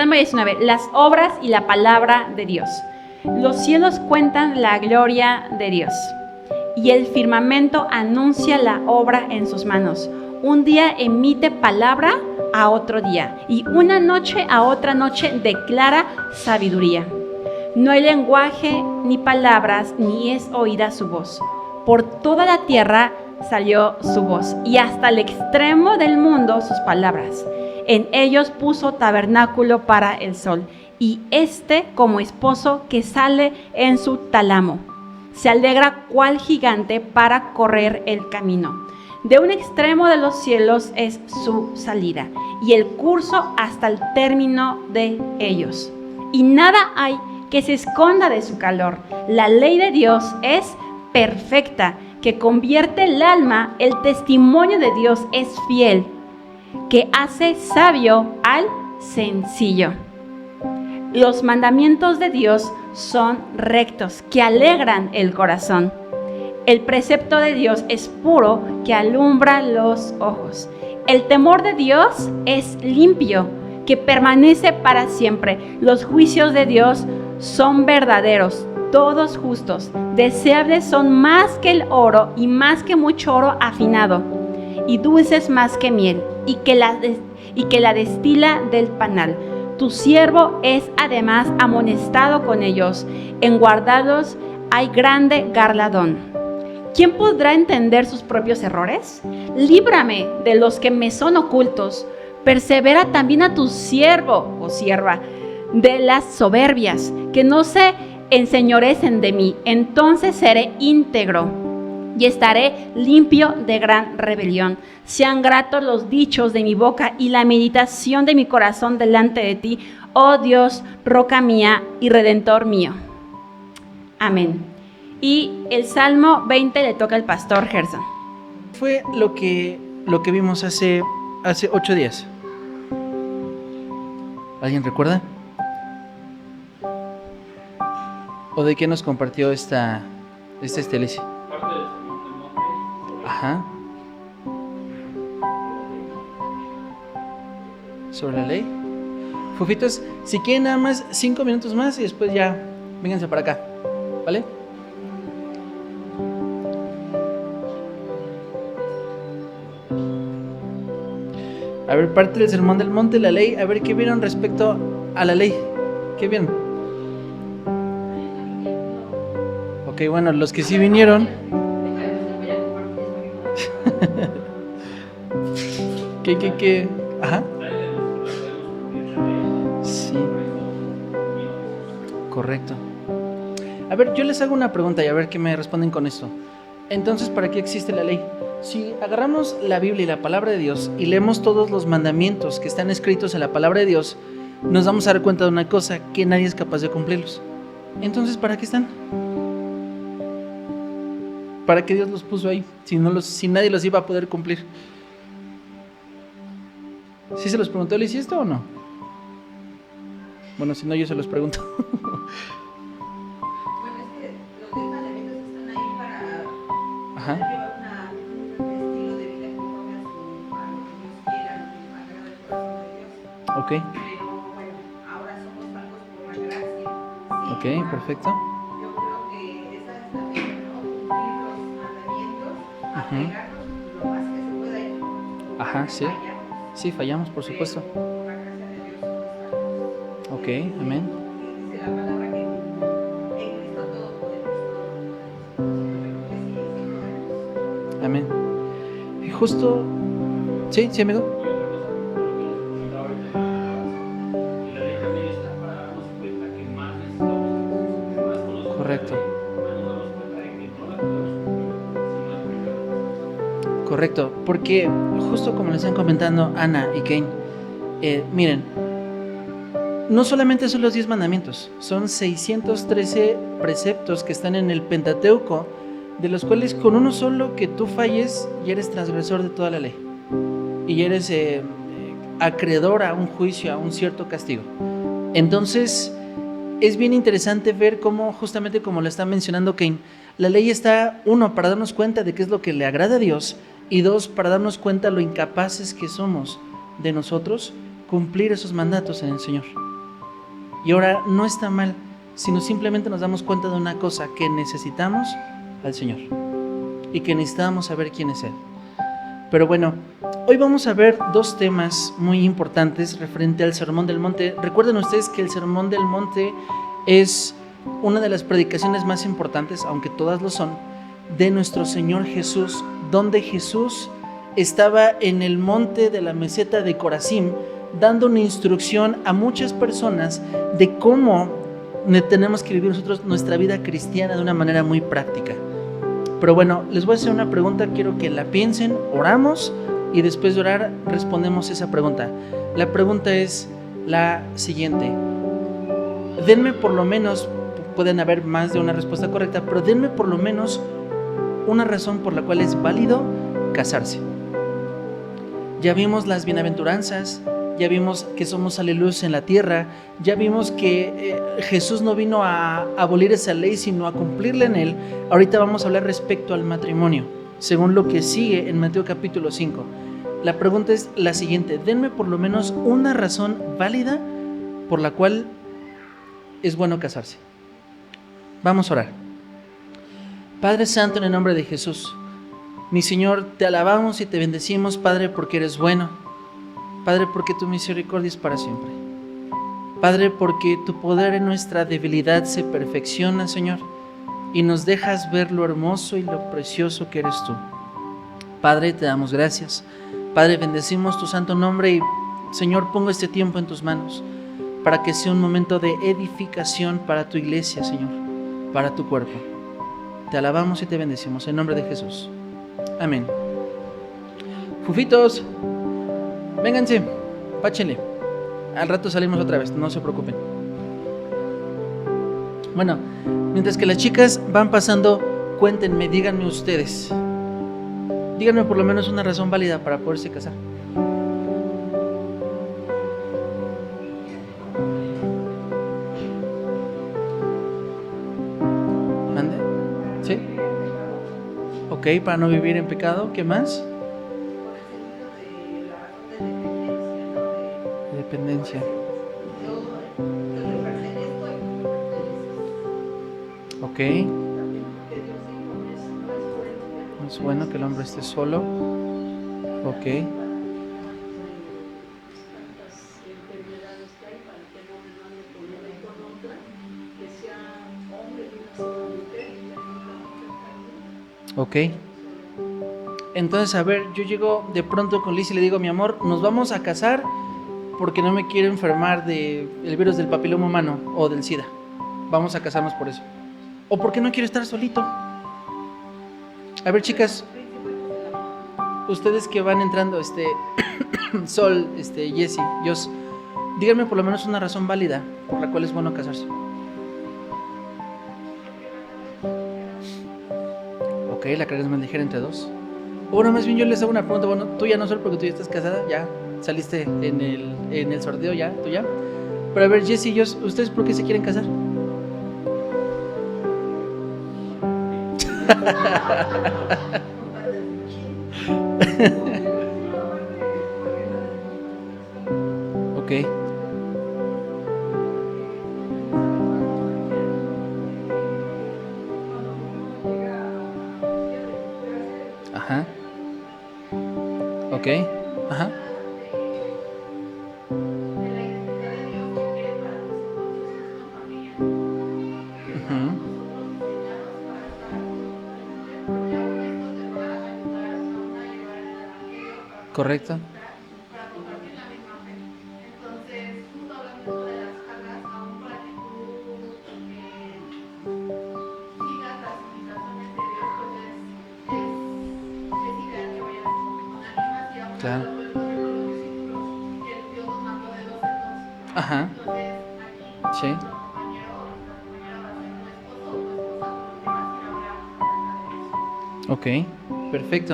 Salmo 19, las obras y la palabra de Dios. Los cielos cuentan la gloria de Dios, y el firmamento anuncia la obra en sus manos. Un día emite palabra a otro día, y una noche a otra noche declara sabiduría. No hay lenguaje ni palabras, ni es oída su voz. Por toda la tierra salió su voz, y hasta el extremo del mundo sus palabras. En ellos puso tabernáculo para el sol, y como esposo que sale en su tálamo. Se alegra cual gigante para correr el camino. De un extremo de los cielos es su salida, y el curso hasta el término de ellos. Y nada hay que se esconda de su calor. La ley de Dios es perfecta, que convierte el alma. El testimonio de Dios es fiel, que hace sabio al sencillo. Los mandamientos de Dios son rectos, que alegran el corazón. El precepto de Dios es puro, que alumbra los ojos. El temor de Dios es limpio, que permanece para siempre. Los juicios de Dios son verdaderos, todos justos. Deseables son más que el oro, y más que mucho oro afinado, y dulces más que miel, y que la destila del panal. Tu siervo es además amonestado con ellos. En guardarlos hay grande galardón. ¿Quién podrá entender sus propios errores? Líbrame de los que me son ocultos. Persevera también a tu siervo o sierva de las soberbias, que no se enseñorecen de mí. Entonces seré íntegro y estaré limpio de gran rebelión. Sean gratos los dichos de mi boca y la meditación de mi corazón delante de ti, oh Dios, roca mía y redentor mío. Amén. Y el Salmo 20 le toca al pastor Gerson. Fue lo que vimos hace 8 días. ¿Alguien recuerda? ¿O de qué nos compartió esta Estelicia? Parte del Sermón del Monte. Ajá. ¿Sobre la ley? Fufitos, si quieren nada más 5 minutos más y después ya vénganse para acá, ¿vale? A ver, parte del Sermón del Monte, la ley, a ver qué vieron respecto a la ley. ¿Qué vieron? Ok, bueno, los que sí vinieron. ¿Qué? Ajá. Sí. Correcto. A ver, yo les hago una pregunta y a ver qué me responden con esto. Entonces, ¿para qué existe la ley? Si agarramos la Biblia y la palabra de Dios y leemos todos los mandamientos que están escritos en la palabra de Dios, nos vamos a dar cuenta de una cosa, que nadie es capaz de cumplirlos. Entonces, ¿para qué están? ¿Para qué Dios los puso ahí? Si nadie los iba a poder cumplir. ¿Sí se los preguntó el esto o no? Bueno, si no, yo se los pregunto. Bueno, es que los 10 mandamientos están ahí para Ajá. llevar un estilo de vida conforme a lo que Dios quiera, lo que agrada el corazón de Dios. Ok, Pero bueno, ahora somos salvos por la gracia. Sí, ok, perfecto. yo creo que esa es la meta, ¿no? Cumplir los mandamientos, apegarnos lo más que se pueda y Ajá, sí. fallamos, Sí, fallamos, por supuesto. pero por la gracia de Dios somos salvos. Ok, amén. Dice la palabra que en Cristo todo podemos, que sí podemos. Amén. Y justo... Sí, amigo. Y la ley también está para darnos cuenta que más necesitamos, que más conocemos. Correcto. Más nos damos cuenta de que no la podemos cumplir si no es primero. Correcto, porque justo como les están comentando Ana y Kane, miren, no solamente son los 10 mandamientos, son 613 preceptos que están en el Pentateuco, de los cuales con uno solo que tú falles ya eres transgresor de toda la ley y ya eres acreedor a un juicio, a un cierto castigo. Entonces es bien interesante ver cómo, justamente como lo está mencionando Kane, la ley está, 1, para darnos cuenta de qué es lo que le agrada a Dios, y 2, para darnos cuenta lo incapaces que somos de nosotros cumplir esos mandatos en el Señor. Y ahora no está mal, sino simplemente nos damos cuenta de una cosa, que necesitamos al Señor y que necesitamos saber quién es Él. Pero bueno, hoy vamos a ver dos temas muy importantes referente al Sermón del Monte. Recuerden ustedes que el Sermón del Monte es una de las predicaciones más importantes, aunque todas lo son, de nuestro Señor Jesús, donde Jesús estaba en el monte de la meseta de Corazim, dando una instrucción a muchas personas de cómo tenemos que vivir nosotros nuestra vida cristiana de una manera muy práctica. Pero bueno, les voy a hacer una pregunta, quiero que la piensen, oramos y después de orar respondemos esa pregunta. La pregunta es la siguiente: denme por lo menos, pueden haber más de una respuesta correcta, pero denme por lo menos una razón por la cual es válido casarse. Ya vimos las bienaventuranzas, ya vimos que somos sal y luz en la tierra, ya vimos que Jesús no vino a abolir esa ley, sino a cumplirla en él. Ahorita vamos a hablar respecto al matrimonio, según lo que sigue en Mateo capítulo 5. La pregunta es la siguiente: denme por lo menos una razón válida por la cual es bueno casarse. Vamos a orar. Padre Santo, en el nombre de Jesús, mi Señor, te alabamos y te bendecimos, Padre, porque eres bueno. Padre, porque tu misericordia es para siempre. Padre, porque tu poder en nuestra debilidad se perfecciona, Señor, y nos dejas ver lo hermoso y lo precioso que eres tú. Padre, te damos gracias. Padre, bendecimos tu santo nombre y, Señor, pongo este tiempo en tus manos para que sea un momento de edificación para tu iglesia, Señor, para tu cuerpo. Te alabamos y te bendecimos en nombre de Jesús. Amén. Fufitos, vénganse, páchenle. Al rato salimos otra vez, no se preocupen. Bueno, mientras que las chicas van pasando, cuéntenme, díganme ustedes. Díganme por lo menos una razón válida para poderse casar. ¿Mande? ¿Sí? Ok, para no vivir en pecado. ¿Qué más? Dependencia. Ok. Es bueno que el hombre esté solo. Ok. Ok. Entonces, a ver, yo llego de pronto con Liz y le digo: mi amor, nos vamos a casar porque no me quiero enfermar del virus del papiloma humano o del SIDA. Vamos a casarnos por eso. O porque no quiero estar solito. A ver, chicas, ustedes que van entrando, Sol, Jessie, Jos, díganme por lo menos una razón válida por la cual es bueno casarse. Ok, la carga es más ligera entre dos. Bueno, más bien yo les hago una pregunta. Bueno, tú ya no, Sol, porque tú ya estás casada, ya saliste en el sorteo, ya, tú ya. Pero a ver, Jessie y Jos, ¿ustedes por qué se quieren casar? Ok. Ajá. Ok. Ajá. Correcto. Entonces, justo hablando de las cargas, aún para que tú sigas las indicaciones de Dios, pues es ideal que vayas con alguien más. Y aún Claro. hablando de los discípulos, que Dios nos mandó de dos en dos. Ajá. Entonces, aquí, Sí. nuestro compañero o nuestra compañera va a ser tu esposo o tu esposa, porque vas a ir a hablar acerca de eso. Ok, perfecto.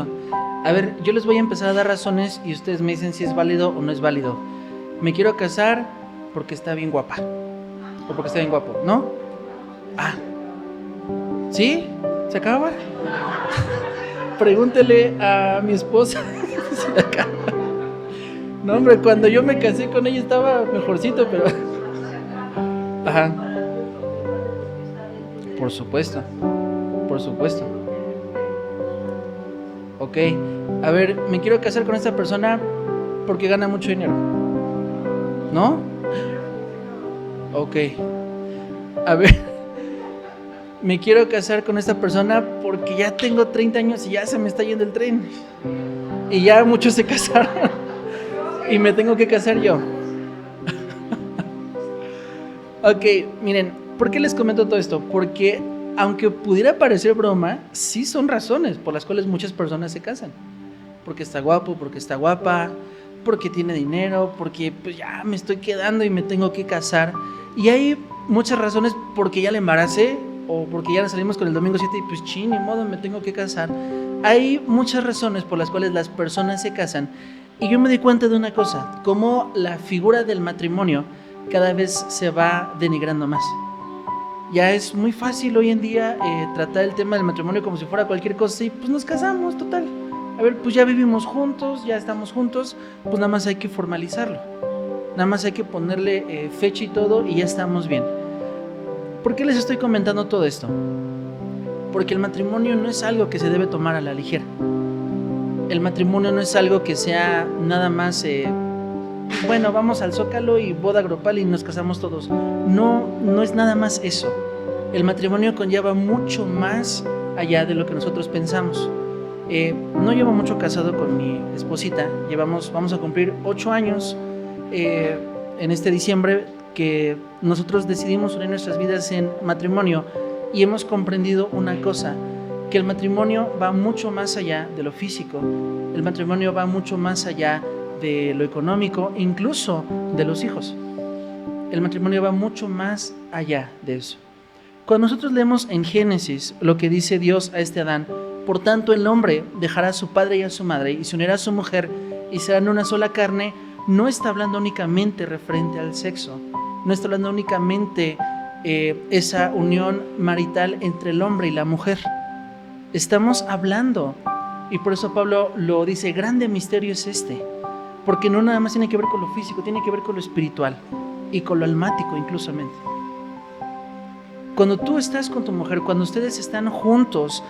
A ver, yo les voy a empezar a dar razones y ustedes me dicen si es válido o no es válido. Me quiero casar porque está bien guapa. O porque está bien guapo, ¿no? Ah. ¿Sí? ¿Se acaba? Pregúntele a mi esposa si se acaba. No, hombre, cuando yo me casé con ella estaba mejorcito, pero... Ajá. Por supuesto. Por supuesto. Ok. A ver, me quiero casar con esta persona porque gana mucho dinero. ¿No? Ok. A ver, me quiero casar con esta persona porque ya tengo 30 años y ya se me está yendo el tren. Y ya muchos se casaron. Y me tengo que casar yo. Ok, miren, ¿por qué les comento todo esto? Porque aunque pudiera parecer broma, sí son razones por las cuales muchas personas se casan. Porque está guapo, porque está guapa, porque tiene dinero, porque pues ya me estoy quedando y me tengo que casar. Y hay muchas razones porque ya le embaracé o porque ya salimos con el domingo 7 y pues chin, ni modo, me tengo que casar. Hay muchas razones por las cuales las personas se casan. Y yo me di cuenta de una cosa, cómo la figura del matrimonio cada vez se va denigrando más. Ya es muy fácil hoy en día tratar el tema del matrimonio como si fuera cualquier cosa y pues nos casamos, total. A ver, pues ya vivimos juntos, ya estamos juntos, pues nada más hay que formalizarlo. Nada más hay que ponerle fecha y todo y ya estamos bien. ¿Por qué les estoy comentando todo esto? Porque el matrimonio no es algo que se debe tomar a la ligera. El matrimonio no es algo que sea nada más, bueno, vamos al Zócalo y boda grupal y nos casamos todos. No es nada más eso. El matrimonio conlleva mucho más allá de lo que nosotros pensamos. No llevo mucho casado con mi esposita, vamos a cumplir 8 años en este diciembre que nosotros decidimos unir nuestras vidas en matrimonio y hemos comprendido una cosa, que el matrimonio va mucho más allá de lo físico, el matrimonio va mucho más allá de lo económico, incluso de los hijos. El matrimonio va mucho más allá de eso. Cuando nosotros leemos en Génesis lo que dice Dios a este Adán, por tanto el hombre dejará a su padre y a su madre y se unirá a su mujer y serán una sola carne, no está hablando únicamente referente al sexo, no está hablando únicamente esa unión marital entre el hombre y la mujer. Estamos hablando, y por eso Pablo lo dice, grande misterio es este, porque no nada más tiene que ver con lo físico, tiene que ver con lo espiritual y con lo almático inclusamente. Cuando tú estás con tu mujer, cuando ustedes están juntos,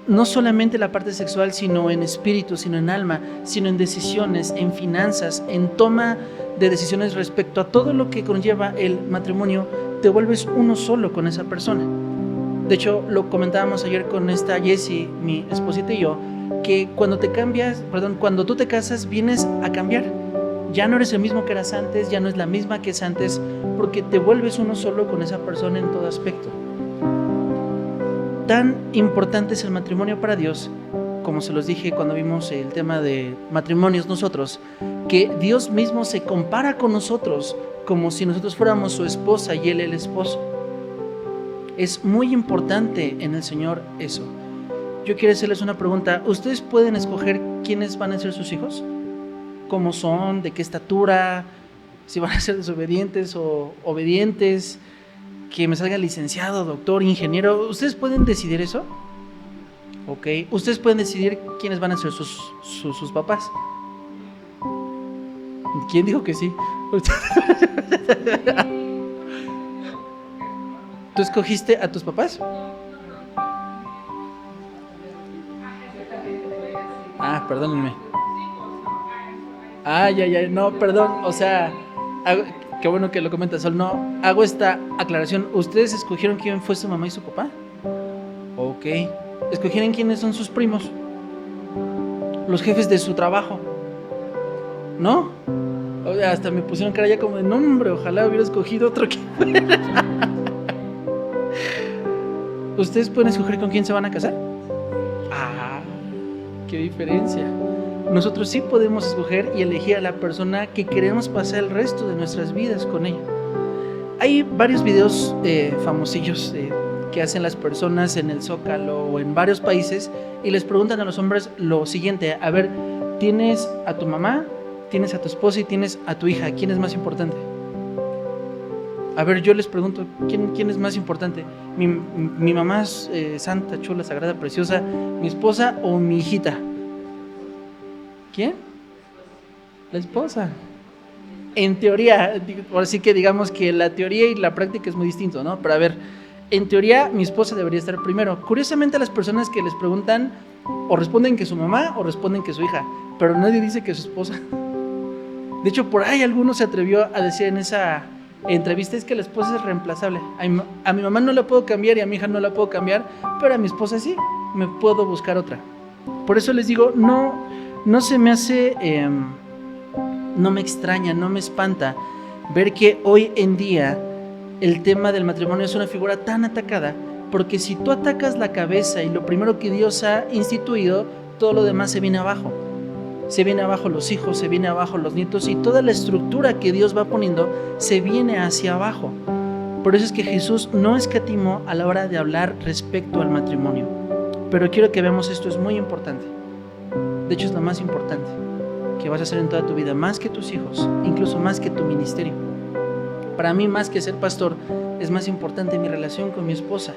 no solamente la parte sexual, sino en espíritu, sino en alma, sino en decisiones, en finanzas, en toma de decisiones respecto a todo lo que conlleva el matrimonio, te vuelves uno solo con esa persona. De hecho, lo comentábamos ayer con esta Jessie, mi esposita y yo, que cuando tú te casas, vienes a cambiar. Ya no eres el mismo que eras antes, ya no es la misma que es antes, porque te vuelves uno solo con esa persona en todo aspecto. Tan importante es el matrimonio para Dios, como se los dije cuando vimos el tema de matrimonios nosotros, que Dios mismo se compara con nosotros como si nosotros fuéramos su esposa y Él el esposo. Es muy importante en el Señor eso. Yo quiero hacerles una pregunta. ¿Ustedes pueden escoger quiénes van a ser sus hijos? ¿Cómo son? ¿De qué estatura? ¿Si van a ser desobedientes o obedientes? ¿Que me salga licenciado, doctor, ingeniero? ¿Ustedes pueden decidir eso? Ok. ¿Ustedes pueden decidir quiénes van a ser sus papás? ¿Quién dijo que sí? ¿Tú escogiste a tus papás? Perdónenme. Ya, no, perdón, o sea, qué bueno que lo comentas, Sol, no, hago esta aclaración. ¿Ustedes escogieron quién fue su mamá y su papá? Ok. ¿Escogieron quiénes son sus primos? Los jefes de su trabajo, ¿no? O sea, hasta me pusieron cara ya como de, no, hombre, ojalá hubiera escogido otro que fuera. ¿Ustedes pueden escoger con quién se van a casar? ¡Qué diferencia! Nosotros sí podemos escoger y elegir a la persona que queremos pasar el resto de nuestras vidas con ella. Hay varios videos famosillos que hacen las personas en el Zócalo o en varios países y les preguntan a los hombres lo siguiente: a ver, tienes a tu mamá, tienes a tu esposa y tienes a tu hija, ¿quién es más importante? A ver, yo les pregunto, ¿quién es más importante? ¿Mi mamá es santa, chula, sagrada, preciosa, mi esposa o mi hijita? ¿Quién? La esposa. En teoría, ahora sí que digamos que la teoría y la práctica es muy distinto, ¿no? Pero a ver, en teoría mi esposa debería estar primero. Curiosamente las personas que les preguntan o responden que su mamá o responden que su hija, pero nadie dice que su esposa. De hecho, por ahí alguno se atrevió a decir en esa entrevista, es que la esposa es reemplazable. A mi mamá no la puedo cambiar y a mi hija no la puedo cambiar, pero a mi esposa sí, me puedo buscar otra. Por eso les digo, no se me hace, no me extraña, no me espanta ver que hoy en día el tema del matrimonio es una figura tan atacada, porque si tú atacas la cabeza y lo primero que Dios ha instituido, todo lo demás se viene abajo. Se viene abajo los hijos, se viene abajo los nietos y toda la estructura que Dios va poniendo se viene hacia abajo. Por eso es que Jesús no escatimó a la hora de hablar respecto al matrimonio. Pero quiero que veamos esto, es muy importante. De hecho es lo más importante que vas a hacer en toda tu vida, más que tus hijos, incluso más que tu ministerio. Para mí, más que ser pastor, es más importante mi relación con mi esposa.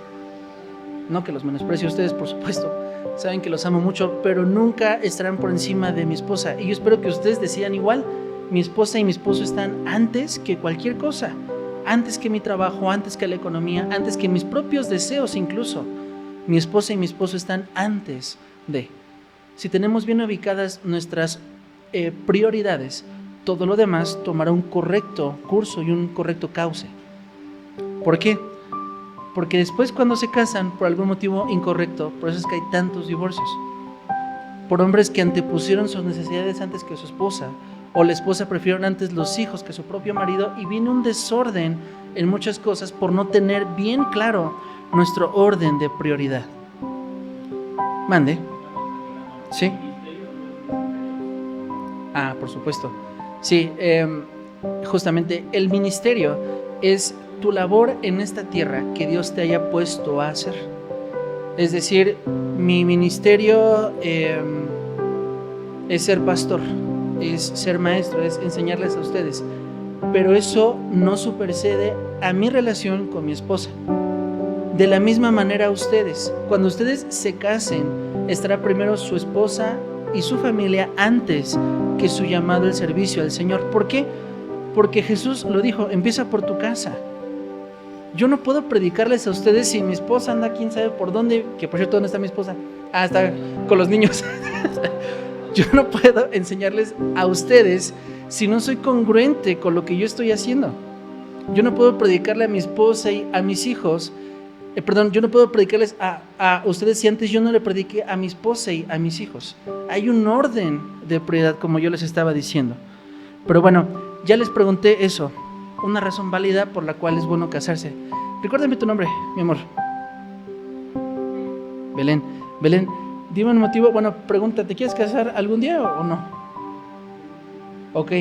No que los menosprecio a ustedes, por supuesto. Saben que los amo mucho, pero nunca estarán por encima de mi esposa. Y yo espero que ustedes decidan igual. Mi esposa y mi esposo están antes que cualquier cosa. Antes que mi trabajo, antes que la economía, antes que mis propios deseos incluso. Mi esposa y mi esposo están antes de. Si tenemos bien ubicadas nuestras prioridades, todo lo demás tomará un correcto curso y un correcto cauce. ¿Por qué? Porque después cuando se casan por algún motivo incorrecto, por eso es que hay tantos divorcios. Por hombres que antepusieron sus necesidades antes que su esposa, o la esposa prefirieron antes los hijos que su propio marido, y viene un desorden en muchas cosas por no tener bien claro nuestro orden de prioridad. Mande. ¿Sí? Ah, por supuesto. Sí, justamente el ministerio es tu labor en esta tierra que Dios te haya puesto a hacer. Es decir, mi ministerio es ser pastor, es ser maestro, es enseñarles a ustedes. Pero eso no supersede a mi relación con mi esposa. De la misma manera ustedes, cuando ustedes se casen, estará primero su esposa y su familia antes que su llamado al servicio al Señor. ¿Por qué? Porque Jesús lo dijo, empieza por tu casa. Yo no puedo predicarles a ustedes si mi esposa anda quién sabe por dónde, que por cierto, ¿dónde está mi esposa? Ah, está con los niños. Yo no puedo enseñarles a ustedes si no soy congruente con lo que yo estoy haciendo. Yo no puedo predicarle a mi esposa y a mis hijos, yo no puedo predicarles a ustedes si antes yo no le prediqué a mi esposa y a mis hijos. Hay un orden de prioridad, como yo les estaba diciendo. Pero bueno, ya les pregunté eso, una razón válida por la cual es bueno casarse. Recuérdame tu nombre, mi amor. Belén. Belén, dime un motivo. Bueno, pregunta, ¿te quieres casar algún día o no? Ok,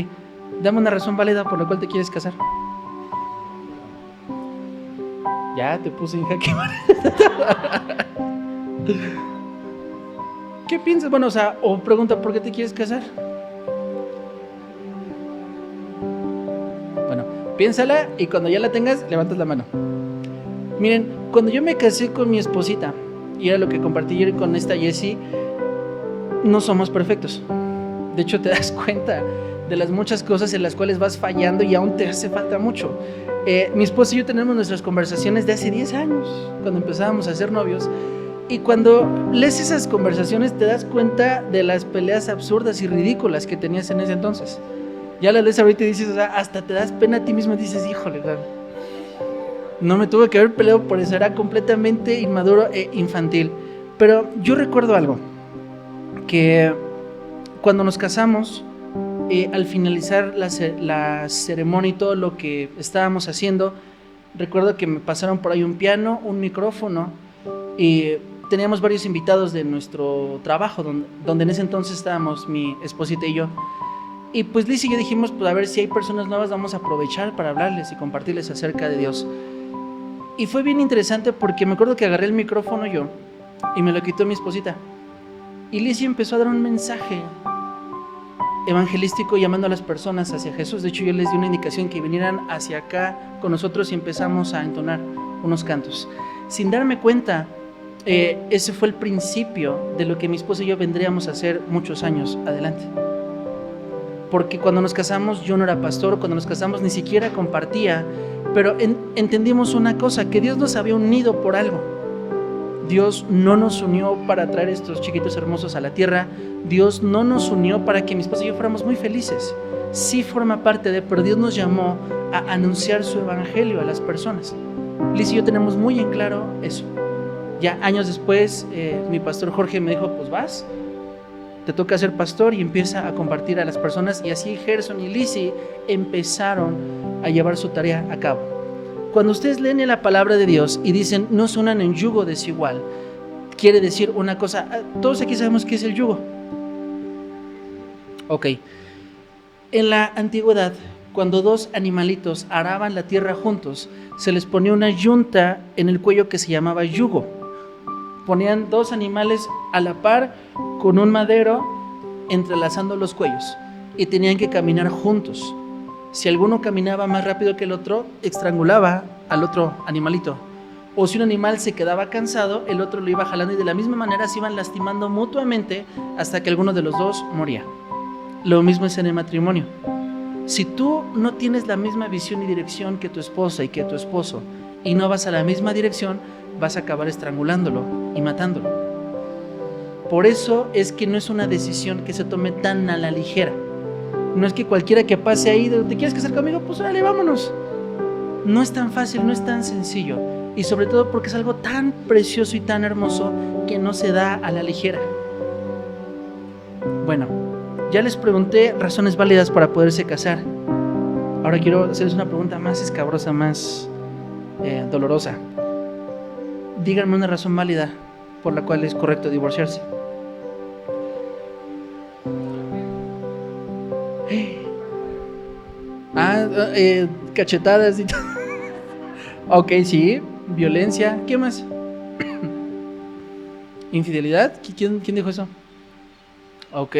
dame una razón válida por la cual te quieres casar. Ya te puse en jaque. ¿Qué piensas? Bueno, o pregunta, ¿por qué te quieres casar? Bueno, piénsala y cuando ya la tengas, levantas la mano. Miren, cuando yo me casé con mi esposita, y era lo que compartí ayer con esta Jessie, no somos perfectos. De hecho, te das cuenta de las muchas cosas en las cuales vas fallando y aún te hace falta mucho. Mi esposa y yo tenemos nuestras conversaciones de hace 10 años, cuando empezábamos a ser novios, y cuando lees esas conversaciones te das cuenta de las peleas absurdas y ridículas que tenías en ese entonces. Ya las lees ahorita y dices, hasta te das pena a ti mismo y dices, híjole, no me tuve que haber peleado por eso, era completamente inmaduro e infantil. Pero yo recuerdo algo, que cuando nos casamos, al finalizar la ceremonia y todo lo que estábamos haciendo, recuerdo que me pasaron por ahí un piano, un micrófono, y teníamos varios invitados de nuestro trabajo, donde en ese entonces estábamos mi esposita y yo. Y pues Liz y yo dijimos, pues a ver si hay personas nuevas, vamos a aprovechar para hablarles y compartirles acerca de Dios. Y fue bien interesante porque me acuerdo que agarré el micrófono yo y me lo quitó mi esposita. Y Liz empezó a dar un mensaje evangelístico llamando a las personas hacia Jesús. De hecho, yo les di una indicación que vinieran hacia acá con nosotros y empezamos a entonar unos cantos. Sin darme cuenta, ese fue el principio de lo que mi esposa y yo vendríamos a hacer muchos años adelante. porque cuando nos casamos yo no era pastor, cuando nos casamos ni siquiera compartía, pero entendimos una cosa, que Dios nos había unido por algo. Dios no nos unió para traer estos chiquitos hermosos a la tierra. Dios no nos unió para que mi esposa y yo fuéramos muy felices. Sí forma parte de, pero Dios nos llamó a anunciar su evangelio a las personas. Liz y yo tenemos muy en claro eso. Ya años después, mi pastor Jorge me dijo, pues vas, te toca ser pastor, y empieza a compartir a las personas, y así Gerson y Lizzie empezaron a llevar su tarea a cabo. Cuando ustedes leen la palabra de Dios y dicen no se unan en yugo desigual, quiere decir una cosa, todos aquí sabemos qué es el yugo. Ok, en la antigüedad, cuando dos animalitos araban la tierra juntos, se les ponía una yunta en el cuello que se llamaba yugo. Ponían dos animales a la par con un madero entrelazando los cuellos y tenían que caminar juntos. Si alguno caminaba más rápido que el otro, estrangulaba al otro animalito. O si un animal se quedaba cansado, el otro lo iba jalando, y de la misma manera se iban lastimando mutuamente hasta que alguno de los dos moría. Lo mismo es en el matrimonio. Si tú no tienes la misma visión y dirección que tu esposa y que tu esposo, y no vas a la misma dirección, vas a acabar estrangulándolo y matándolo. Por eso es que no es una decisión que se tome tan a la ligera. No es que cualquiera que pase ahí, ¿te quieres casar conmigo? Pues dale, vámonos. No es tan fácil, no es tan sencillo. Y sobre todo porque es algo tan precioso y tan hermoso que no se da a la ligera. Bueno, ya les pregunté razones válidas para poderse casar. Ahora quiero hacerles una pregunta más escabrosa, más dolorosa. Díganme una razón válida por la cual es correcto divorciarse. Cachetadas y todo. Ok, sí, violencia, ¿qué más? ¿Infidelidad? ¿Quién dijo eso? Ok.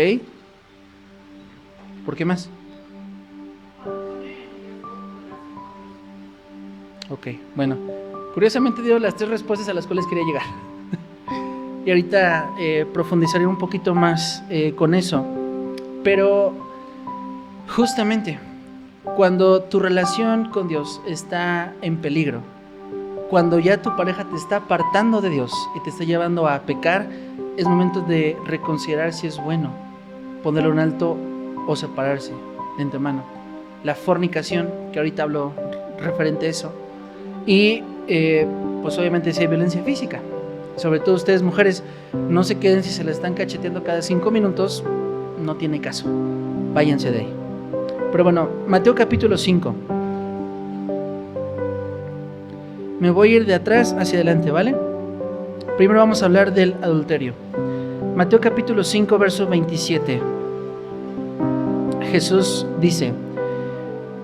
¿Por qué más? Ok, bueno. Curiosamente dio las 3 respuestas a las cuales quería llegar. Y ahorita profundizaré un poquito más con eso. Pero justamente cuando tu relación con Dios está en peligro, cuando ya tu pareja te está apartando de Dios y te está llevando a pecar, es momento de reconsiderar si es bueno ponerle un alto o separarse de antemano. La fornicación, que ahorita hablo referente a eso, y pues obviamente si hay violencia física. Sobre todo ustedes mujeres, no se queden si se la están cacheteando cada 5 minutos, no tiene caso, váyanse de ahí. Pero bueno, Mateo capítulo 5. Me voy a ir de atrás hacia adelante, ¿vale? Primero vamos a hablar del adulterio. Mateo capítulo 5, verso 27. Jesús dice: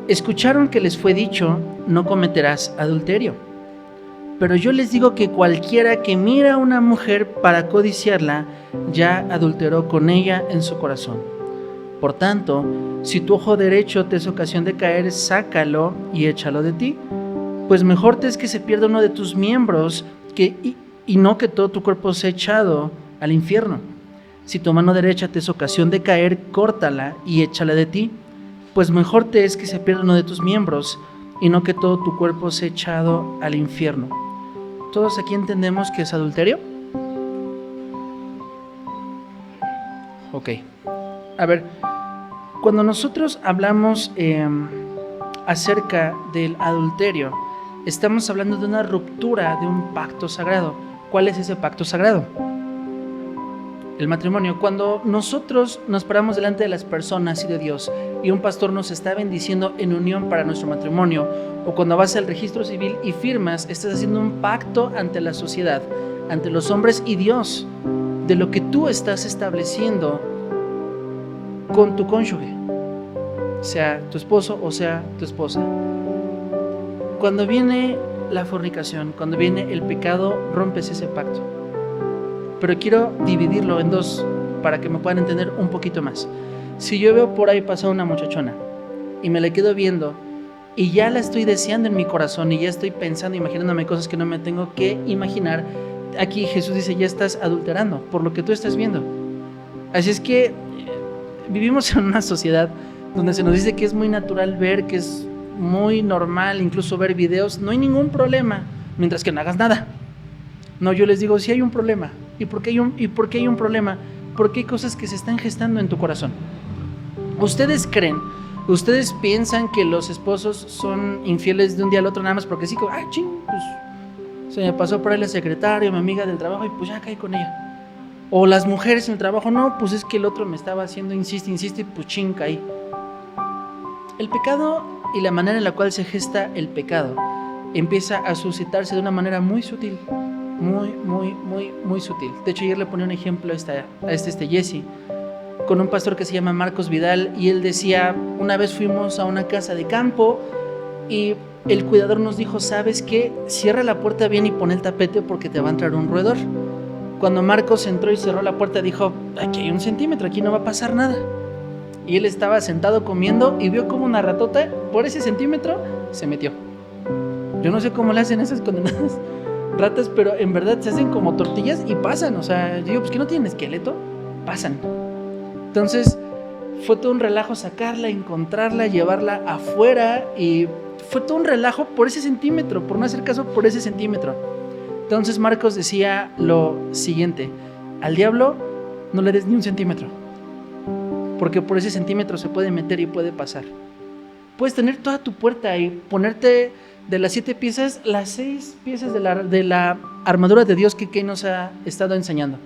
escucharon que les fue dicho, no cometerás adulterio. Pero yo les digo que cualquiera que mira a una mujer para codiciarla, ya adulteró con ella en su corazón. Por tanto, si tu ojo derecho te es ocasión de caer, sácalo y échalo de ti. Pues mejor te es que se pierda uno de tus miembros y no que todo tu cuerpo sea echado al infierno. Si tu mano derecha te es ocasión de caer, córtala y échala de ti. Pues mejor te es que se pierda uno de tus miembros y no que todo tu cuerpo sea echado al infierno. ¿Todos aquí entendemos que es adulterio? Ok. A ver, cuando nosotros hablamos acerca del adulterio, estamos hablando de una ruptura de un pacto sagrado. ¿Cuál es ese pacto sagrado? El matrimonio. Cuando nosotros nos paramos delante de las personas y de Dios y un pastor nos está bendiciendo en unión para nuestro matrimonio, o cuando vas al registro civil y firmas, estás haciendo un pacto ante la sociedad, ante los hombres y Dios, de lo que tú estás estableciendo con tu cónyuge, sea tu esposo o sea tu esposa. Cuando viene la fornicación, cuando viene el pecado, rompes ese pacto. Pero quiero dividirlo en dos para que me puedan entender un poquito más. Si yo veo por ahí pasar una muchachona y me la quedo viendo y ya la estoy deseando en mi corazón y ya estoy pensando, imaginándome cosas que no me tengo que imaginar, aquí Jesús dice, ya estás adulterando por lo que tú estás viendo. Así es que vivimos en una sociedad donde se nos dice que es muy natural ver, que es muy normal incluso ver videos, no hay ningún problema mientras que no hagas nada. No, yo les digo, sí hay un problema. ¿Y por qué hay un problema? Porque hay cosas que se están gestando en tu corazón. ¿Ustedes piensan que los esposos son infieles de un día al otro nada más porque sí, pues se me pasó por ahí la secretaria, mi amiga del trabajo, y pues ya caí con ella? O las mujeres en el trabajo, no, pues es que el otro me estaba haciendo, insiste, y pues caí. El pecado y la manera en la cual se gesta el pecado empieza a suscitarse de una manera muy sutil, muy sutil. De hecho, ayer le ponía un ejemplo a Jesse, con un pastor que se llama Marcos Vidal, y él decía, una vez fuimos a una casa de campo y el cuidador nos dijo, ¿sabes qué? Cierra la puerta bien y pon el tapete porque te va a entrar un roedor. Cuando Marcos entró y cerró la puerta, dijo, aquí hay 1 centímetro, aquí no va a pasar nada. Y él estaba sentado comiendo y vio como una ratota por ese centímetro se metió. Yo no sé cómo le hacen esas condenadas ratas, pero en verdad se hacen como tortillas y pasan. O sea, yo digo, pues que no tienen esqueleto, pasan. Entonces fue todo un relajo sacarla, encontrarla, llevarla afuera, y fue todo un relajo por ese centímetro, por no hacer caso por ese centímetro. Entonces Marcos decía lo siguiente: al diablo no le des ni 1 centímetro, porque por ese centímetro se puede meter y puede pasar. Puedes tener toda tu puerta y ponerte de las 7 piezas, las 6 piezas de la armadura de Dios que Kay nos ha estado enseñando.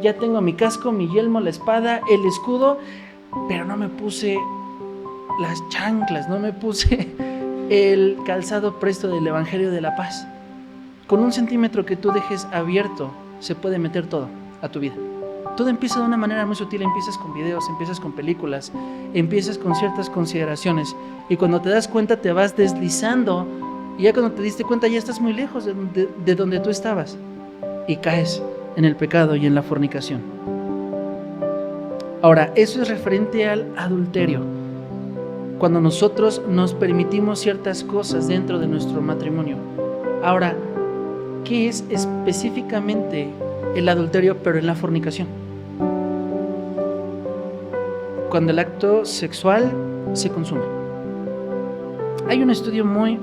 Ya tengo mi casco, mi yelmo, la espada, el escudo, pero no me puse las chanclas, no me puse el calzado presto del Evangelio de la Paz. Con 1 centímetro que tú dejes abierto, se puede meter todo a tu vida. Todo empieza de una manera muy sutil. Empiezas con videos, empiezas con películas, empiezas con ciertas consideraciones, y cuando te das cuenta te vas deslizando, y ya cuando te diste cuenta ya estás muy lejos de donde tú estabas, y caes en el pecado y en la fornicación. Ahora, eso es referente al adulterio. Cuando nosotros nos permitimos ciertas cosas dentro de nuestro matrimonio. Ahora, ¿qué es específicamente el adulterio, pero en la fornicación? Cuando el acto sexual se consume. Hay un estudio muy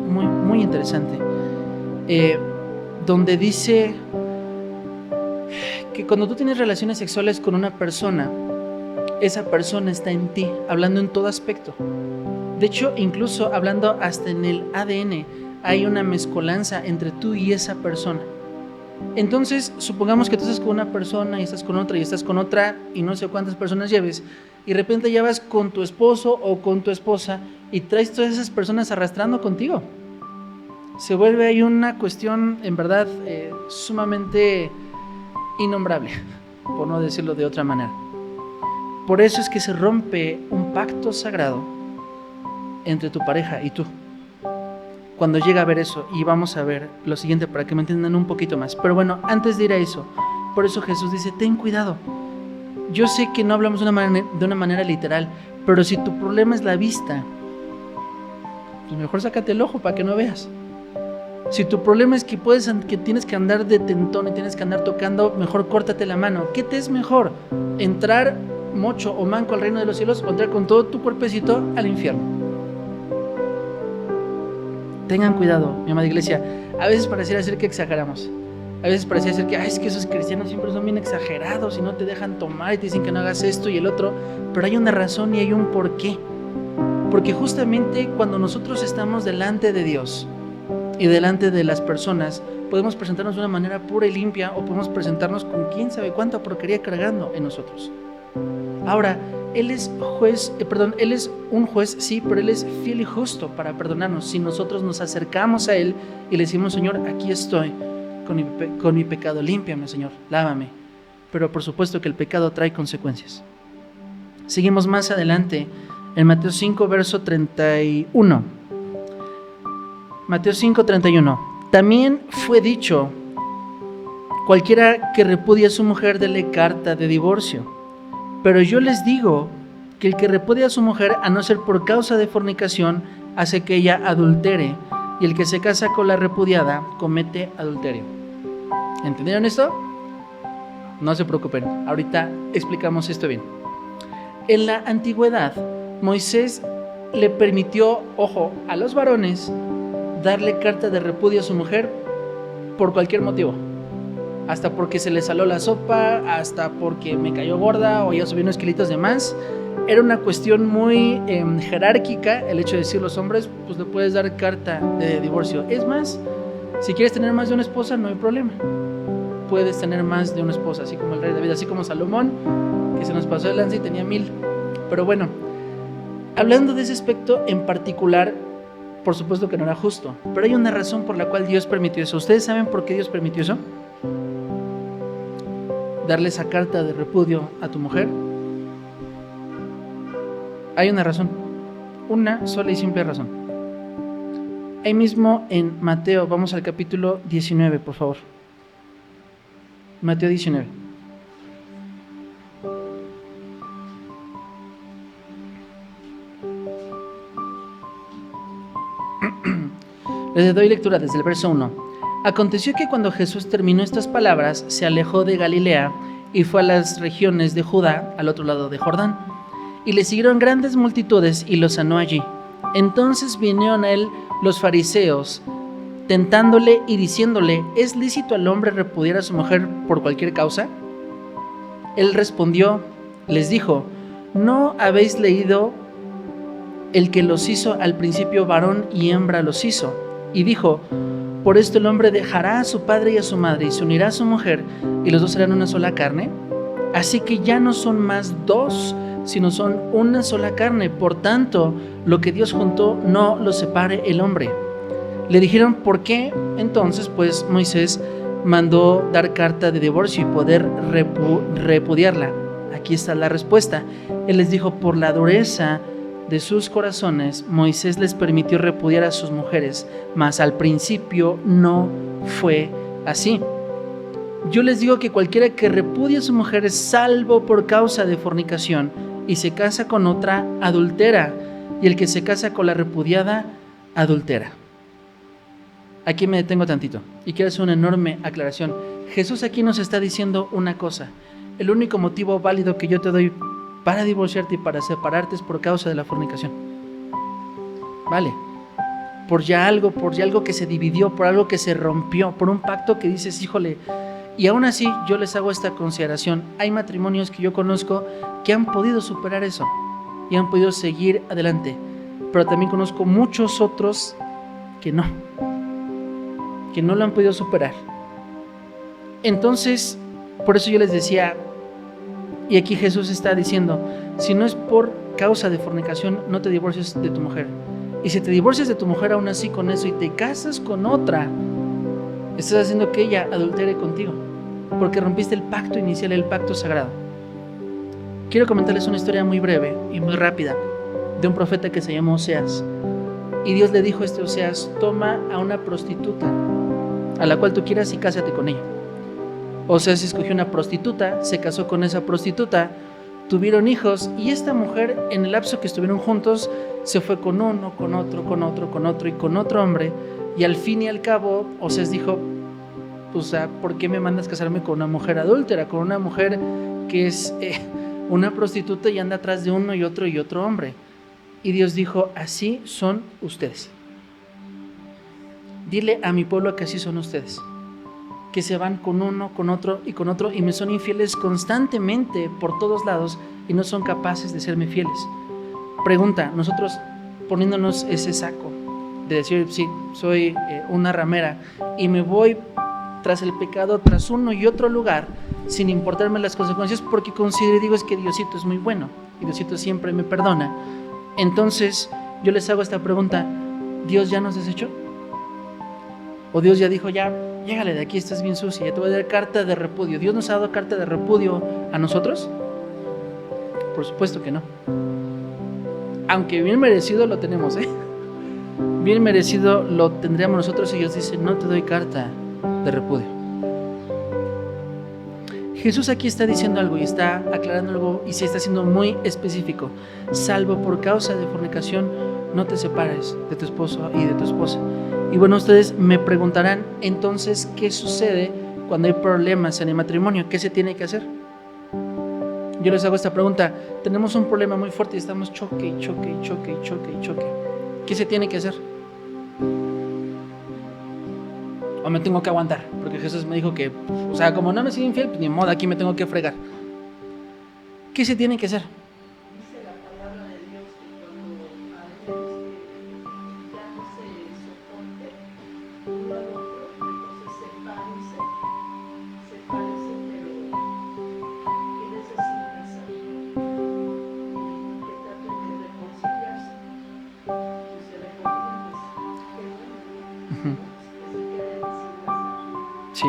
interesante donde dice que cuando tú tienes relaciones sexuales con una persona, esa persona está en ti, hablando en todo aspecto. De hecho, incluso hablando hasta en el ADN, hay una mezcolanza entre tú y esa persona. Entonces, supongamos que tú estás con una persona y estás con otra y estás con otra, y no sé cuántas personas lleves, y de repente ya vas con tu esposo o con tu esposa y traes todas esas personas arrastrando contigo. Se vuelve ahí una cuestión, en verdad, sumamente innombrable, por no decirlo de otra manera. Por eso es que se rompe un pacto sagrado entre tu pareja y tú. Cuando llega a ver eso, y vamos a ver lo siguiente para que me entiendan un poquito más. Pero bueno, antes de ir a eso, por eso Jesús dice, ten cuidado. Yo sé que no hablamos de una manera literal, pero si tu problema es la vista, pues mejor sácate el ojo para que no veas. Si tu problema es que tienes que andar de tentón y tienes que andar tocando, mejor córtate la mano. ¿Qué te es mejor? ¿Entrar mocho o manco al reino de los cielos o entrar con todo tu cuerpecito al infierno? Tengan cuidado, mi amada iglesia. A veces pareciera ser que exageramos. A veces pareciera ser que es que esos cristianos siempre son bien exagerados y no te dejan tomar y te dicen que no hagas esto y el otro. Pero hay una razón y hay un porqué. Porque justamente cuando nosotros estamos delante de Dios y delante de las personas, podemos presentarnos de una manera pura y limpia, o podemos presentarnos con quién sabe cuánta porquería cargando en nosotros. Ahora, Él es un juez, sí, pero Él es fiel y justo para perdonarnos si nosotros nos acercamos a Él y le decimos, Señor, aquí estoy con mi pecado, límpiame, Señor, lávame. Pero por supuesto que el pecado trae consecuencias. Seguimos más adelante en Mateo 5, verso 31. Mateo 5, 31. También fue dicho, cualquiera que repudie a su mujer, dele carta de divorcio. Pero yo les digo que el que repudia a su mujer, a no ser por causa de fornicación, hace que ella adultere, y el que se casa con la repudiada comete adulterio. ¿Entendieron esto? No se preocupen, ahorita explicamos esto bien. En la antigüedad, Moisés le permitió, ojo, a los varones darle carta de repudio a su mujer por cualquier motivo. Hasta porque se le saló la sopa, hasta porque me cayó gorda o ya subí unos kilitos de más. Era una cuestión muy jerárquica el hecho de decir los hombres, pues le puedes dar carta de divorcio. Es más, si quieres tener más de una esposa, no hay problema. Puedes tener más de una esposa, así como el rey David, así como Salomón, que se nos pasó de lanza y tenía 1000. Pero bueno, hablando de ese aspecto en particular, por supuesto que no era justo, pero hay una razón por la cual Dios permitió eso. ¿Ustedes saben por qué Dios permitió eso? Darle esa carta de repudio a tu mujer. Hay una razón, una sola y simple razón. Ahí mismo en Mateo, vamos al capítulo 19, por favor. Mateo 19. Les doy lectura desde el verso 1. Aconteció que cuando Jesús terminó estas palabras, se alejó de Galilea y fue a las regiones de Judá, al otro lado de Jordán. Y le siguieron grandes multitudes y lo sanó allí. Entonces vinieron a él los fariseos, tentándole y diciéndole: ¿es lícito al hombre repudiar a su mujer por cualquier causa? Él respondió, les dijo: ¿no habéis leído el que los hizo al principio varón y hembra los hizo? Y dijo: por esto el hombre dejará a su padre y a su madre y se unirá a su mujer y los dos serán una sola carne. Así que ya no son más dos, sino son una sola carne. Por tanto, lo que Dios juntó no lo separe el hombre. Le dijeron: ¿por qué? Entonces, pues Moisés mandó dar carta de divorcio y poder repudiarla. Aquí está la respuesta. Él les dijo: por la dureza de sus corazones, Moisés les permitió repudiar a sus mujeres, mas al principio no fue así. Yo les digo que cualquiera que repudie a su mujer, salvo por causa de fornicación, y se casa con otra, adultera, y el que se casa con la repudiada, adultera. Aquí me detengo tantito y quiero hacer una enorme aclaración. Jesús aquí nos está diciendo una cosa: el único motivo válido que yo te doy para divorciarte y para separarte es por causa de la fornicación. Vale, por ya algo que se dividió, por algo que se rompió, por un pacto que dices, híjole. Y aún así yo les hago esta consideración: hay matrimonios que yo conozco que han podido superar eso y han podido seguir adelante, pero también conozco muchos otros que no lo han podido superar. Entonces, por eso yo les decía, y aquí Jesús está diciendo: si no es por causa de fornicación, no te divorcies de tu mujer. Y si te divorcias de tu mujer aún así con eso y te casas con otra, estás haciendo que ella adultere contigo, porque rompiste el pacto inicial, el pacto sagrado. Quiero comentarles una historia muy breve y muy rápida de un profeta que se llamó Oseas. Y Dios le dijo a este Oseas: toma a una prostituta, a la cual tú quieras, y cásate con ella. Oseas escogió una prostituta, se casó con esa prostituta, tuvieron hijos, y esta mujer, en el lapso que estuvieron juntos, se fue con uno, con otro y con otro hombre. Y al fin y al cabo, Oseas dijo: pues, ¿por qué me mandas casarme con una mujer adúltera, con una mujer que es una prostituta y anda atrás de uno y otro hombre? Y Dios dijo: así son ustedes. Dile a mi pueblo que así son ustedes, que se van con uno, con otro y me son infieles constantemente por todos lados y no son capaces de serme fieles. Pregunta, nosotros poniéndonos ese saco de decir: sí, soy una ramera y me voy tras el pecado, tras uno y otro lugar, sin importarme las consecuencias, porque considero y digo: es que Diosito es muy bueno y Diosito siempre me perdona. Entonces yo les hago esta pregunta: ¿Dios ya nos desechó? ¿O Dios ya dijo: ya, llégale de aquí, estás bien sucia, ya te voy a dar carta de repudio? ¿Dios nos ha dado carta de repudio a nosotros? Por supuesto que no. Aunque bien merecido lo tenemos, bien merecido lo tendríamos nosotros, y Dios dice: no te doy carta de repudio. Jesús aquí está diciendo algo y está aclarando algo y se está haciendo muy específico: salvo por causa de fornicación, no te separes de tu esposo y de tu esposa. Y bueno, ustedes me preguntarán, entonces, ¿qué sucede cuando hay problemas en el matrimonio? ¿Qué se tiene que hacer? yo les hago esta pregunta. Tenemos un problema muy fuerte y estamos choque, choque, choque, choque, choque. ¿Qué se tiene que hacer? ¿O me tengo que aguantar? Porque Jesús me dijo que, o sea, como no me he sido infiel, pues ni modo, aquí me tengo que fregar. ¿Qué se tiene que hacer? Dice la palabra de Dios que cuando haremos que ya no se soporte uno al otro, entonces sepárense, pero quédense sin casa, que traten de reconciliarse, si se reconcilian, pues qué bueno, que se queden sin casa. Sí,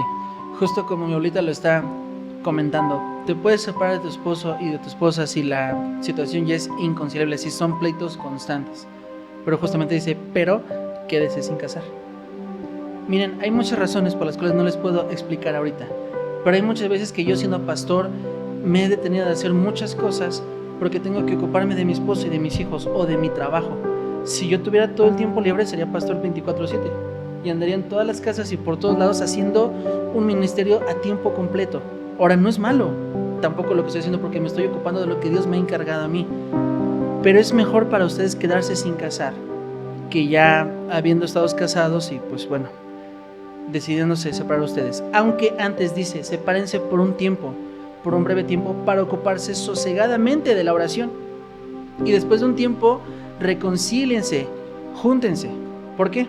justo como mi abuelita lo está comentando, te puedes separar de tu esposo y de tu esposa si la situación ya es inconciliable, si son pleitos constantes. Pero justamente dice, pero quédese sin casar. Miren, hay muchas razones por las cuales no les puedo explicar ahorita, pero hay muchas veces que yo, siendo pastor, me he detenido de hacer muchas cosas porque tengo que ocuparme de mi esposo y de mis hijos o de mi trabajo. Si yo tuviera todo el tiempo libre, sería pastor 24/7 y andaría en todas las casas y por todos lados haciendo un ministerio a tiempo completo. Ahora, no es malo tampoco lo que estoy haciendo, porque me estoy ocupando de lo que Dios me ha encargado a mí, pero es mejor para ustedes quedarse sin casar que ya habiendo estado casados y pues bueno, decidiéndose separar ustedes. Aunque antes dice, sepárense por un tiempo, por un breve tiempo, para ocuparse sosegadamente de la oración, y después de un tiempo reconcíliense, júntense. ¿Por qué?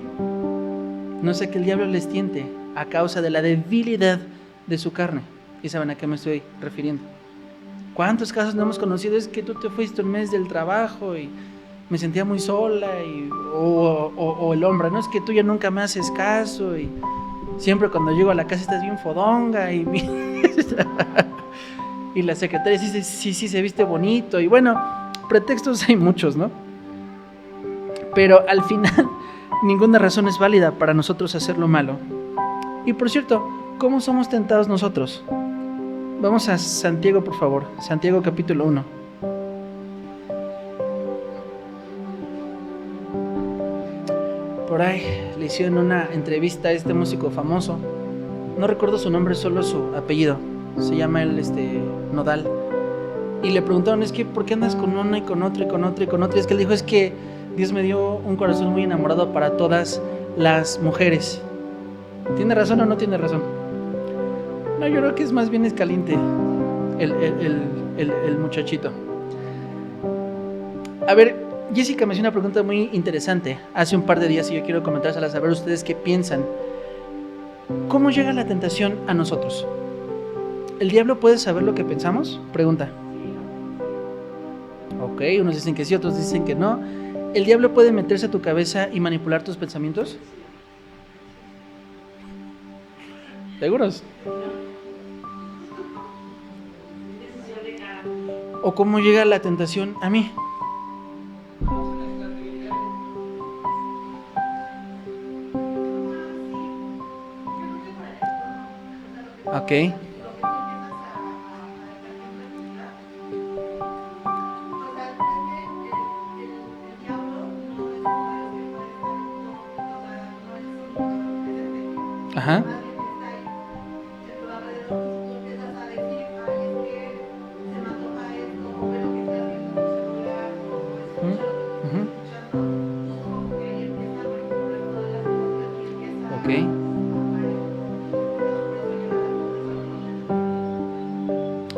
No sé, que el diablo les tiente a causa de la debilidad de su carne. ¿Y saben a qué me estoy refiriendo? ¿Cuántos casos no hemos conocido? Es que tú te fuiste un mes del trabajo y me sentía muy sola, o el hombre, no, es que tú ya nunca me haces caso y siempre cuando llego a la casa estás bien fodonga y la secretaria dice, sí, se viste bonito, y bueno, pretextos hay muchos, ¿no? Pero al final ninguna razón es válida para nosotros hacer lo malo. Y por cierto, ¿cómo somos tentados nosotros? Vamos a Santiago, por favor. Santiago capítulo 1. Por ahí le hicieron una entrevista a este músico famoso. No recuerdo su nombre, solo su apellido. Se llama él Nodal. Y le preguntaron, es que ¿por qué andas con una y con otra y con otra y con otra? Y es que él dijo, es que Dios me dio un corazón muy enamorado para todas las mujeres. ¿Tiene razón o no tiene razón? No, yo creo que es más bien escaliente el muchachito. A ver, Jessica me hizo una pregunta muy interesante hace un par de días y yo quiero comentárselas a ver ustedes qué piensan. ¿Cómo llega la tentación a nosotros? ¿El diablo puede saber lo que pensamos? Pregunta. Ok, unos dicen que sí, otros dicen que no. ¿El diablo puede meterse a tu cabeza y manipular tus pensamientos? ¿Seguros? ¿O cómo llega la tentación a mí? Ok. Ajá.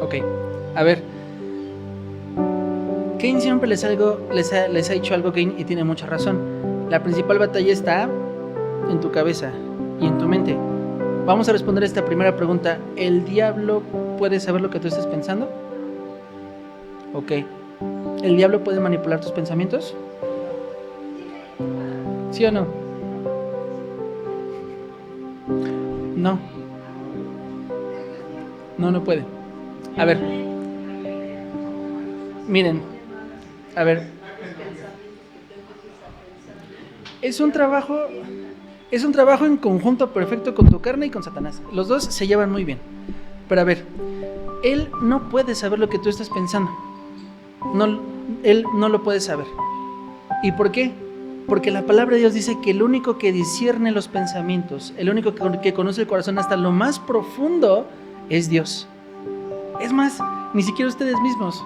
Ok, a ver, Kane siempre les ha dicho algo, Kane, y tiene mucha razón. La principal batalla está en tu cabeza y en tu mente. Vamos a responder esta primera pregunta. ¿El diablo puede saber lo que tú estás pensando? Ok. ¿El diablo puede manipular tus pensamientos? ¿Sí o no? No. No puede. A ver. Miren. A ver. Es un trabajo en conjunto perfecto con tu carne y con Satanás. Los dos se llevan muy bien. Pero a ver, él no puede saber lo que tú estás pensando. Él no lo puede saber. ¿Y por qué? Porque la palabra de Dios dice que el único que discierne los pensamientos, el único que conoce el corazón hasta lo más profundo, es Dios. Es más, Ni siquiera ustedes mismos,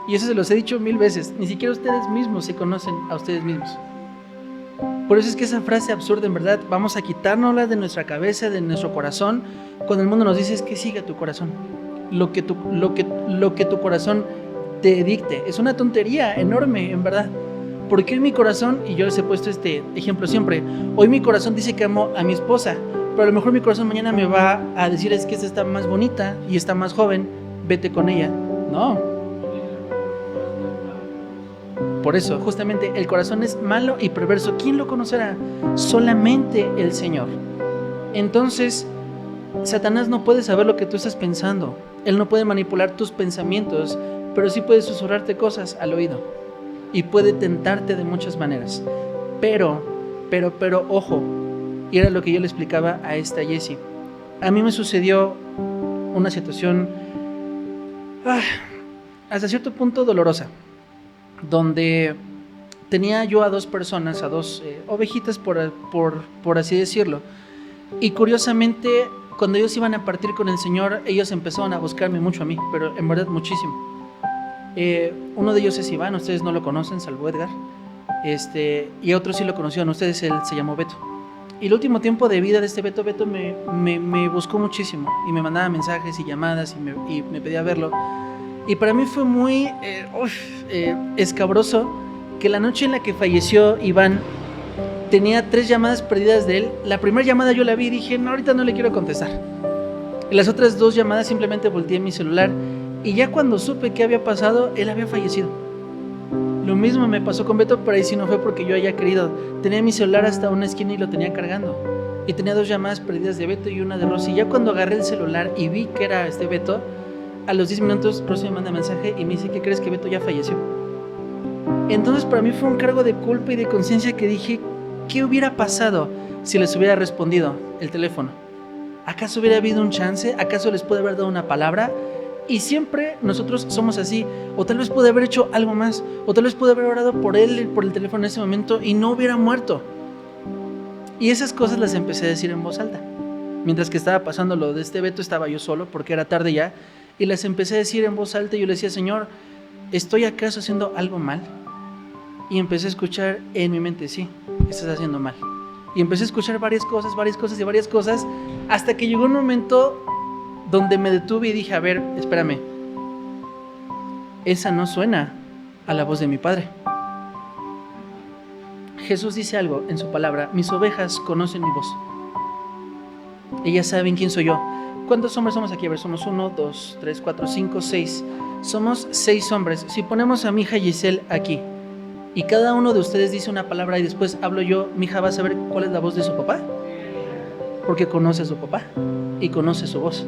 y eso se los he dicho 1000 veces, ni siquiera ustedes mismos se conocen a ustedes mismos. Por eso es que esa frase absurda, en verdad, vamos a quitárnosla de nuestra cabeza, de nuestro corazón, cuando el mundo nos dice es que siga tu corazón, lo que tu corazón te dicte. Es una tontería enorme, en verdad. Porque hoy mi corazón, y yo les he puesto este ejemplo siempre, hoy mi corazón dice que amo a mi esposa, pero a lo mejor mi corazón mañana me va a decir es que esta está más bonita y está más joven, vete con ella. No. Por eso, justamente, el corazón es malo y perverso. ¿Quién lo conocerá? Solamente el Señor. Entonces, Satanás no puede saber lo que tú estás pensando. Él no puede manipular tus pensamientos, pero sí puede susurrarte cosas al oído. Y puede tentarte de muchas maneras. Pero, ojo, y era lo que yo le explicaba a esta Jessie. A mí me sucedió una situación hasta cierto punto dolorosa, donde tenía yo a 2 personas, a 2 ovejitas por así decirlo, y curiosamente cuando ellos iban a partir con el Señor, ellos empezaron a buscarme mucho a mí, pero en verdad muchísimo. Uno de ellos es Iván, ustedes no lo conocen, salvo Edgar, y otro sí lo conocieron ustedes, él se llamó Beto. Y el último tiempo de vida de este Beto me buscó muchísimo y me mandaba mensajes y llamadas y me pedía verlo. Y para mí fue muy escabroso que la noche en la que falleció Iván tenía 3 llamadas perdidas de él. La primera llamada yo la vi y dije, no, ahorita no le quiero contestar. Y las otras 2 llamadas simplemente volteé mi celular y ya cuando supe qué había pasado, él había fallecido. Lo mismo me pasó con Beto, pero ahí sí no fue porque yo haya querido. Tenía mi celular hasta una esquina y lo tenía cargando. Y tenía 2 llamadas perdidas de Beto y una de Rosy. Y ya cuando agarré el celular y vi que era Beto, a los 10 minutos Rosy me manda mensaje y me dice, ¿qué crees? Que Beto ya falleció. Entonces para mí fue un cargo de culpa y de conciencia que dije, ¿qué hubiera pasado si les hubiera respondido el teléfono? ¿Acaso hubiera habido un chance? ¿Acaso les puede haber dado una palabra? Y siempre nosotros somos así, o tal vez pude haber hecho algo más, o tal vez pude haber orado por él, por el teléfono en ese momento y no hubiera muerto. Y esas cosas las empecé a decir en voz alta. Mientras que estaba pasando lo de Beto, estaba yo solo porque era tarde ya, y las empecé a decir en voz alta y yo le decía, Señor, ¿estoy acaso haciendo algo mal? Y empecé a escuchar en mi mente, sí, estás haciendo mal. Y empecé a escuchar varias cosas, hasta que llegó un momento donde me detuve y dije, a ver, espérame, esa no suena a la voz de mi Padre. Jesús dice algo en su palabra, mis ovejas conocen mi voz. Ellas saben quién soy yo. ¿Cuántos hombres somos aquí? A ver, somos 1, 2, 3, 4, 5, 6. Somos 6 hombres. Si ponemos a mi hija Giselle aquí y cada uno de ustedes dice una palabra y después hablo yo, mi hija va a saber cuál es la voz de su papá, porque conoce a su papá y conoce su voz.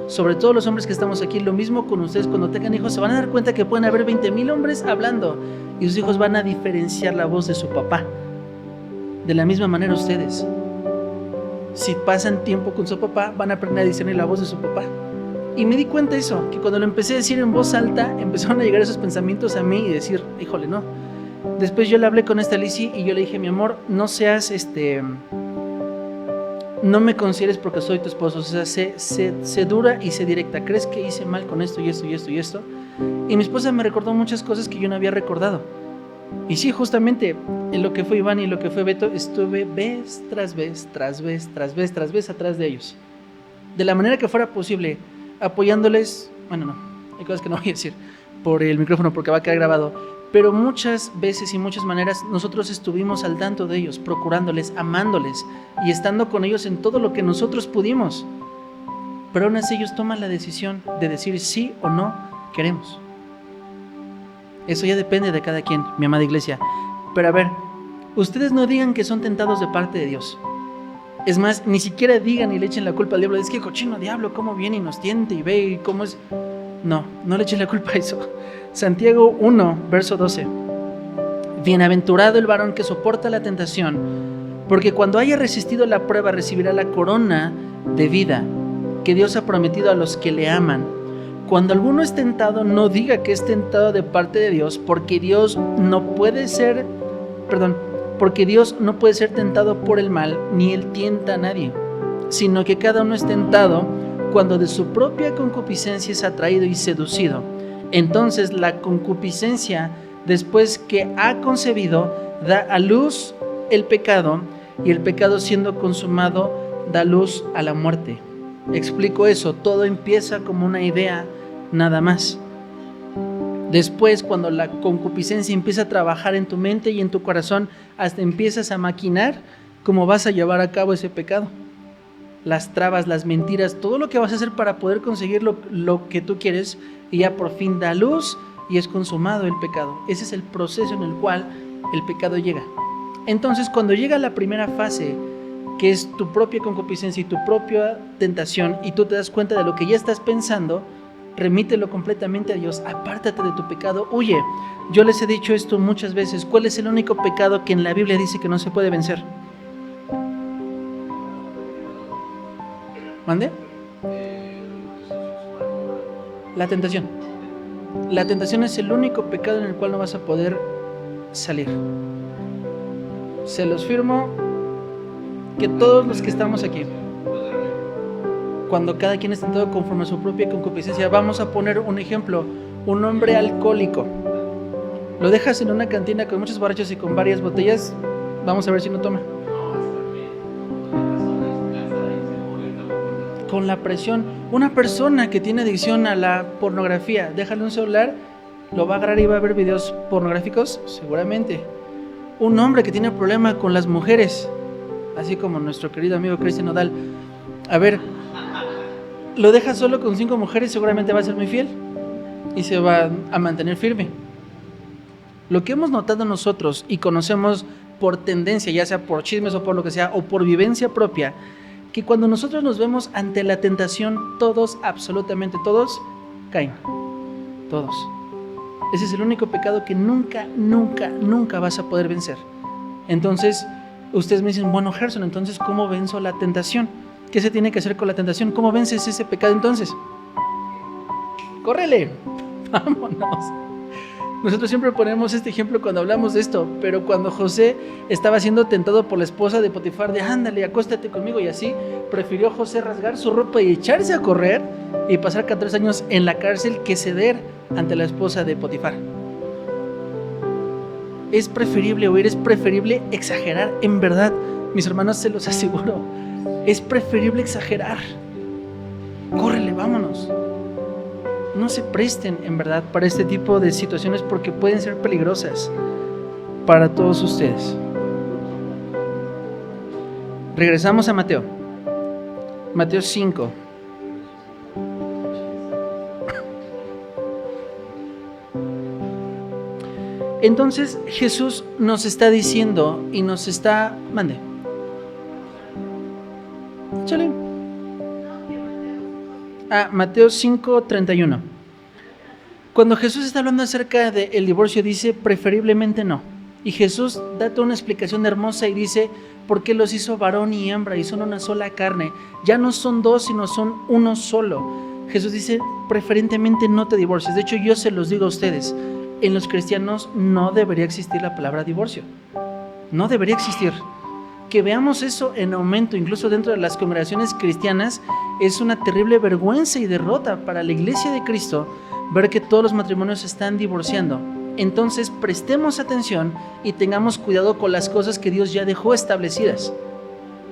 Sobre todo los hombres que estamos aquí, lo mismo con ustedes. Cuando tengan hijos se van a dar cuenta que pueden haber 20,000 hombres hablando y sus hijos van a diferenciar la voz de su papá. De la misma manera ustedes, si pasan tiempo con su papá, van a aprender a discernir la voz de su papá. Y me di cuenta de eso, que cuando lo empecé a decir en voz alta, empezaron a llegar esos pensamientos a mí y decir, híjole, no. Después yo le hablé con esta Lizzie y yo le dije, mi amor, no seas no me consideres porque soy tu esposo, o sea, sé dura y sé directa. ¿Crees que hice mal con esto y esto y esto y esto? Y mi esposa me recordó muchas cosas que yo no había recordado. Y sí, justamente en lo que fue Iván y lo que fue Beto, estuve vez tras vez atrás de ellos. De la manera que fuera posible, apoyándoles, bueno, no, hay cosas que no voy a decir por el micrófono porque va a quedar grabado. Pero muchas veces y muchas maneras nosotros estuvimos al tanto de ellos, procurándoles, amándoles y estando con ellos en todo lo que nosotros pudimos. Pero aún así ellos toman la decisión de decir sí o no queremos. Eso ya depende de cada quien, mi amada iglesia. Pero a ver, ustedes no digan que son tentados de parte de Dios. Es más, ni siquiera digan y le echen la culpa al diablo. Es que cochino diablo, cómo viene y nos tiente y ve y cómo es... No le echen la culpa a eso. Santiago 1, verso 12. Bienaventurado el varón que soporta la tentación, porque cuando haya resistido la prueba recibirá la corona de vida que Dios ha prometido a los que le aman. Cuando alguno es tentado, no diga que es tentado de parte de Dios, porque Dios no puede ser tentado por el mal, ni él tienta a nadie, sino que cada uno es tentado cuando de su propia concupiscencia es atraído y seducido. Entonces la concupiscencia, después que ha concebido, da a luz el pecado, y el pecado siendo consumado da luz a la muerte. Explico eso, todo empieza como una idea nada más. Después, cuando la concupiscencia empieza a trabajar en tu mente y en tu corazón, hasta empiezas a maquinar cómo vas a llevar a cabo ese pecado. Las trabas, las mentiras, todo lo que vas a hacer para poder conseguir lo que tú quieres, y ya por fin da luz y es consumado el pecado. Ese es el proceso en el cual el pecado llega. Entonces, cuando llega la primera fase, que es tu propia concupiscencia y tu propia tentación, y tú te das cuenta de lo que ya estás pensando, remítelo completamente a Dios, apártate de tu pecado, huye. Yo les he dicho esto muchas veces, ¿cuál es el único pecado que en la Biblia dice que no se puede vencer? ¿Mande? La tentación. La tentación es el único pecado en el cual no vas a poder salir. Se los firmo que todos los que estamos aquí, cuando cada quien es tentado conforme a su propia concupiscencia, vamos a poner un ejemplo, un hombre alcohólico, lo dejas en una cantina con muchos borrachos y con varias botellas, vamos a ver si no toma. Con la presión, una persona que tiene adicción a la pornografía, déjale un celular, lo va a agarrar y va a ver videos pornográficos, seguramente. Un hombre que tiene problema con las mujeres, así como nuestro querido amigo Cristian Nodal, a ver, lo deja solo con 5 mujeres, seguramente va a ser muy fiel y se va a mantener firme. Lo que hemos notado nosotros y conocemos por tendencia, ya sea por chismes o por lo que sea, o por vivencia propia, que cuando nosotros nos vemos ante la tentación, todos, absolutamente todos, caen. Todos. Ese es el único pecado que nunca, nunca, nunca vas a poder vencer. Entonces, ustedes me dicen, bueno, Gerson, entonces, ¿cómo venzo la tentación? ¿Qué se tiene que hacer con la tentación? ¿Cómo vences ese pecado entonces? ¡Córrele! ¡Vámonos! Nosotros siempre ponemos este ejemplo cuando hablamos de esto, pero cuando José estaba siendo tentado por la esposa de Potifar, de ándale, acuéstate conmigo, y así, prefirió José rasgar su ropa y echarse a correr y pasar 14 años en la cárcel que ceder ante la esposa de Potifar. Es preferible huir, es preferible exagerar, en verdad, mis hermanos, se los aseguro, es preferible exagerar. Córrele, vámonos. No se presten, en verdad, para este tipo de situaciones porque pueden ser peligrosas para todos ustedes. Regresamos a Mateo. Mateo 5. Entonces Jesús nos está diciendo y nos está... Mande. Échale. Mateo 5:31. Cuando Jesús está hablando acerca del divorcio, dice preferiblemente no. Y Jesús da toda una explicación hermosa y dice, porque los hizo varón y hembra y son una sola carne. Ya no son dos, sino son uno solo. Jesús dice, preferentemente no te divorcies. De hecho, yo se los digo a ustedes, en los cristianos no debería existir la palabra divorcio. No debería existir. Que veamos eso en aumento, incluso dentro de las congregaciones cristianas, es una terrible vergüenza y derrota para la iglesia de Cristo ver que todos los matrimonios se están divorciando. Entonces prestemos atención y tengamos cuidado con las cosas que Dios ya dejó establecidas.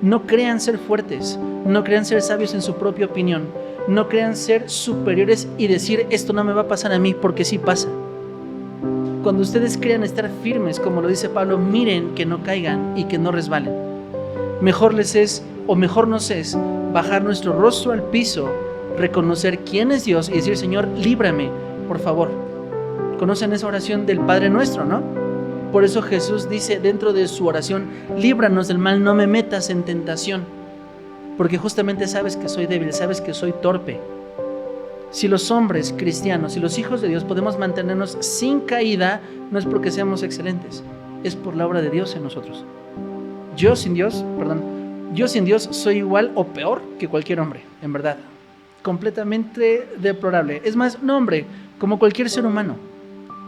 No crean ser fuertes, no crean ser sabios en su propia opinión, no crean ser superiores y decir esto no me va a pasar a mí porque sí pasa. Cuando ustedes crean estar firmes, como lo dice Pablo, miren que no caigan y que no resbalen. Mejor les es, o mejor nos es, bajar nuestro rostro al piso, reconocer quién es Dios y decir, Señor, líbrame, por favor. Conocen esa oración del Padre Nuestro, ¿no? Por eso Jesús dice dentro de su oración, líbranos del mal, no me metas en tentación, porque justamente sabes que soy débil, sabes que soy torpe. Si los hombres cristianos, si los hijos de Dios podemos mantenernos sin caída, no es porque seamos excelentes, es por la obra de Dios en nosotros. Yo sin Dios soy igual o peor que cualquier hombre, en verdad. Completamente deplorable. Es más, no hombre, como cualquier ser humano.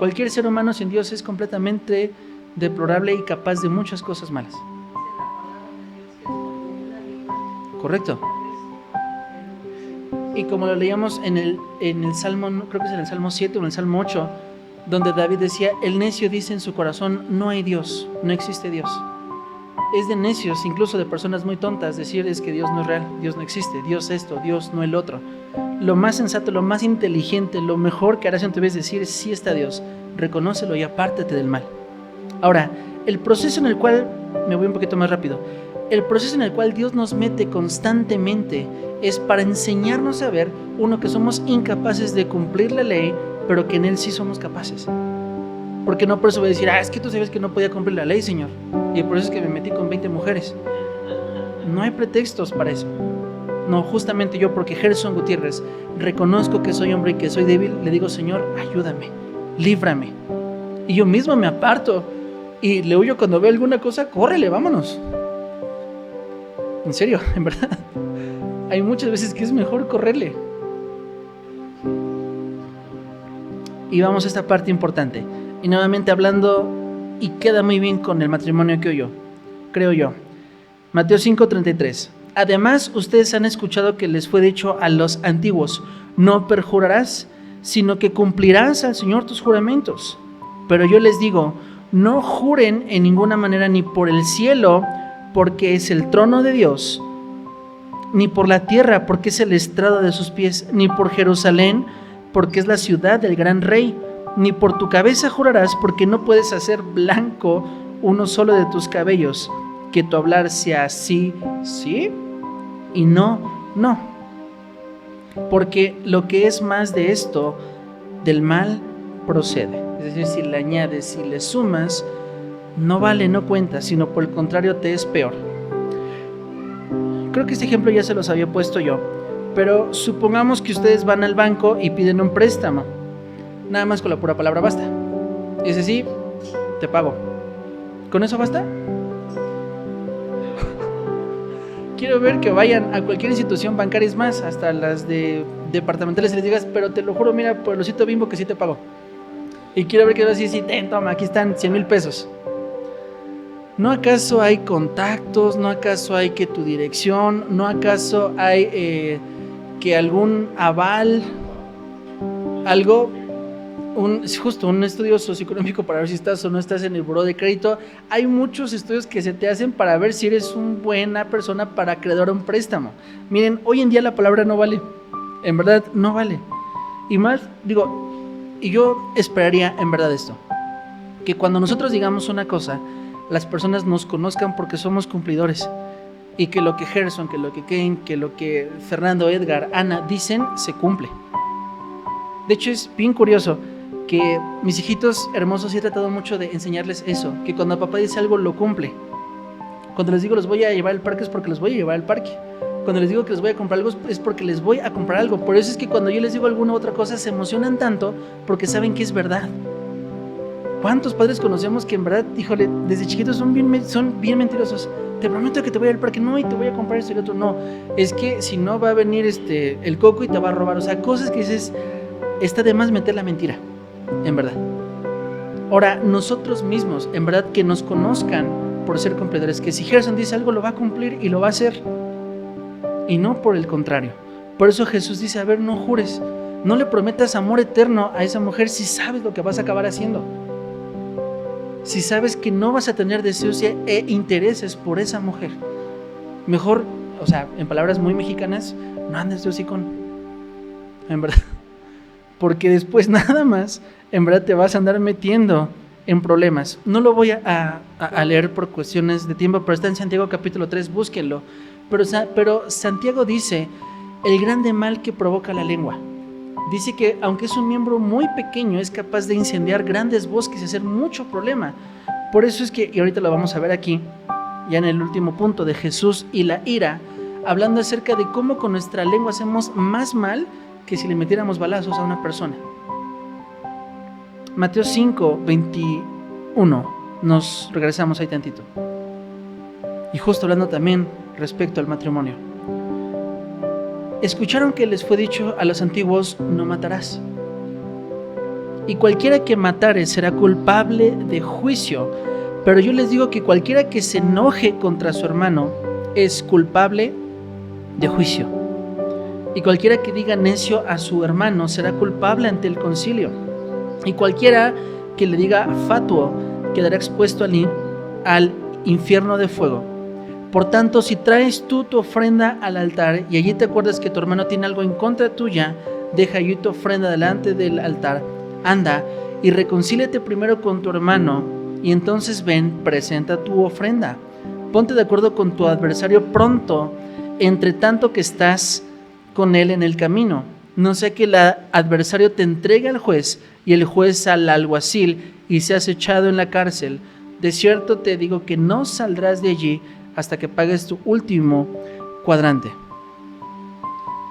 Cualquier ser humano sin Dios es completamente deplorable y capaz de muchas cosas malas. Correcto. Y como lo leíamos en el Salmo, creo que es en el Salmo 7 o en el Salmo 8, donde David decía, el necio dice en su corazón, no hay Dios, no existe Dios. Es de necios, incluso de personas muy tontas, decir es que Dios no es real, Dios no existe, Dios esto, Dios no el otro. Lo más sensato, lo más inteligente, lo mejor que harás en tu vida es decir, sí está Dios, reconócelo y apártate del mal. Ahora, el proceso en el cual, me voy un poquito más rápido, el proceso en el cual Dios nos mete constantemente es para enseñarnos a ver, uno, que somos incapaces de cumplir la ley, pero que en Él sí somos capaces. Porque no por eso voy a decir, es que tú sabes que no podía cumplir la ley, Señor, y por eso es que me metí con 20 mujeres. No hay pretextos para eso. No, justamente yo, porque Gerson Gutiérrez reconozco que soy hombre y que soy débil, le digo, Señor, ayúdame, líbrame. Y yo mismo me aparto y le huyo cuando veo alguna cosa, córrele, vámonos. En serio, en verdad. Hay muchas veces que es mejor correrle. Y vamos a esta parte importante. Y nuevamente hablando, y queda muy bien con el matrimonio que oyó, creo yo. Mateo 5:33. Además, ustedes han escuchado que les fue dicho a los antiguos, no perjurarás, sino que cumplirás al Señor tus juramentos. Pero yo les digo, no juren en ninguna manera ni por el cielo, porque es el trono de Dios, ni por la tierra, porque es el estrado de sus pies, ni por Jerusalén, porque es la ciudad del gran rey, ni por tu cabeza jurarás, porque no puedes hacer blanco uno solo de tus cabellos, que tu hablar sea sí, sí, y no, no. Porque lo que es más de esto, del mal procede. Es decir, si le añades, si le sumas, no vale, no cuenta, sino por el contrario te es peor. Creo que este ejemplo ya se los había puesto yo, pero supongamos que ustedes van al banco y piden un préstamo. Nada más con la pura palabra basta. Es decir, te pago. ¿Con eso basta? Quiero ver que vayan a cualquier institución bancaria, es más, hasta las de departamentales, y les digas, pero te lo juro, mira, por el osito Bimbo que sí te pago. Y quiero ver que vas a decir, sí, toma, aquí están 100,000 pesos. ¿No acaso hay contactos? ¿No acaso hay que tu dirección? ¿No acaso hay que algún aval? Algo, justo un estudio socioeconómico para ver si estás o no estás en el buró de crédito. Hay muchos estudios que se te hacen para ver si eres una buena persona para acreedor a un préstamo. Miren, hoy en día la palabra no vale. En verdad, no vale. Y más, y yo esperaría en verdad esto, que cuando nosotros digamos una cosa, las personas nos conozcan porque somos cumplidores, y que lo que Gerson, que lo que Kane, que lo que Fernando, Edgar, Ana dicen, se cumple. De hecho, es bien curioso que mis hijitos hermosos, sí he tratado mucho de enseñarles eso, que cuando papá dice algo, lo cumple. Cuando les digo los voy a llevar al parque, es porque los voy a llevar al parque. Cuando les digo que les voy a comprar algo, es porque les voy a comprar algo. Por eso es que cuando yo les digo alguna otra cosa, se emocionan tanto, porque saben que es verdad. ¿Cuántos padres conocemos que en verdad, híjole, desde chiquitos son bien mentirosos? Te prometo que te voy al parque, no, y te voy a comprar esto y lo otro, no. Es que si no va a venir el coco y te va a robar. O sea, cosas que dices, está de más meter la mentira, en verdad. Ahora, nosotros mismos, en verdad, que nos conozcan por ser cumplidores, que si Gerson dice algo, lo va a cumplir y lo va a hacer. Y no por el contrario. Por eso Jesús dice, a ver, no jures, no le prometas amor eterno a esa mujer si sabes lo que vas a acabar haciendo. Si sabes que no vas a tener deseos e intereses por esa mujer. Mejor, o sea, en palabras muy mexicanas, no andes de hocicón. En verdad. Porque después nada más, en verdad te vas a andar metiendo en problemas. No lo voy a leer por cuestiones de tiempo, pero está en Santiago capítulo 3, búsquenlo. Pero Santiago dice, el grande mal que provoca la lengua. Dice que aunque es un miembro muy pequeño, es capaz de incendiar grandes bosques y hacer mucho problema. Por eso es que, y ahorita lo vamos a ver aquí, ya en el último punto de Jesús y la ira, hablando acerca de cómo con nuestra lengua hacemos más mal que si le metiéramos balazos a una persona. Mateo 5:21, nos regresamos ahí tantito. Y justo hablando también respecto al matrimonio. Escucharon que les fue dicho a los antiguos, no matarás. Y cualquiera que matare será culpable de juicio. Pero yo les digo que cualquiera que se enoje contra su hermano es culpable de juicio. Y cualquiera que diga necio a su hermano será culpable ante el concilio. Y cualquiera que le diga fatuo quedará expuesto al infierno de fuego. Por tanto, si traes tú tu ofrenda al altar y allí te acuerdas que tu hermano tiene algo en contra tuya, deja allí tu ofrenda delante del altar. Anda y reconcíliate primero con tu hermano y entonces ven, presenta tu ofrenda. Ponte de acuerdo con tu adversario pronto, entre tanto que estás con él en el camino. No sea que el adversario te entregue al juez y el juez al alguacil y seas echado en la cárcel. De cierto te digo que no saldrás de allí hasta que pagues tu último cuadrante.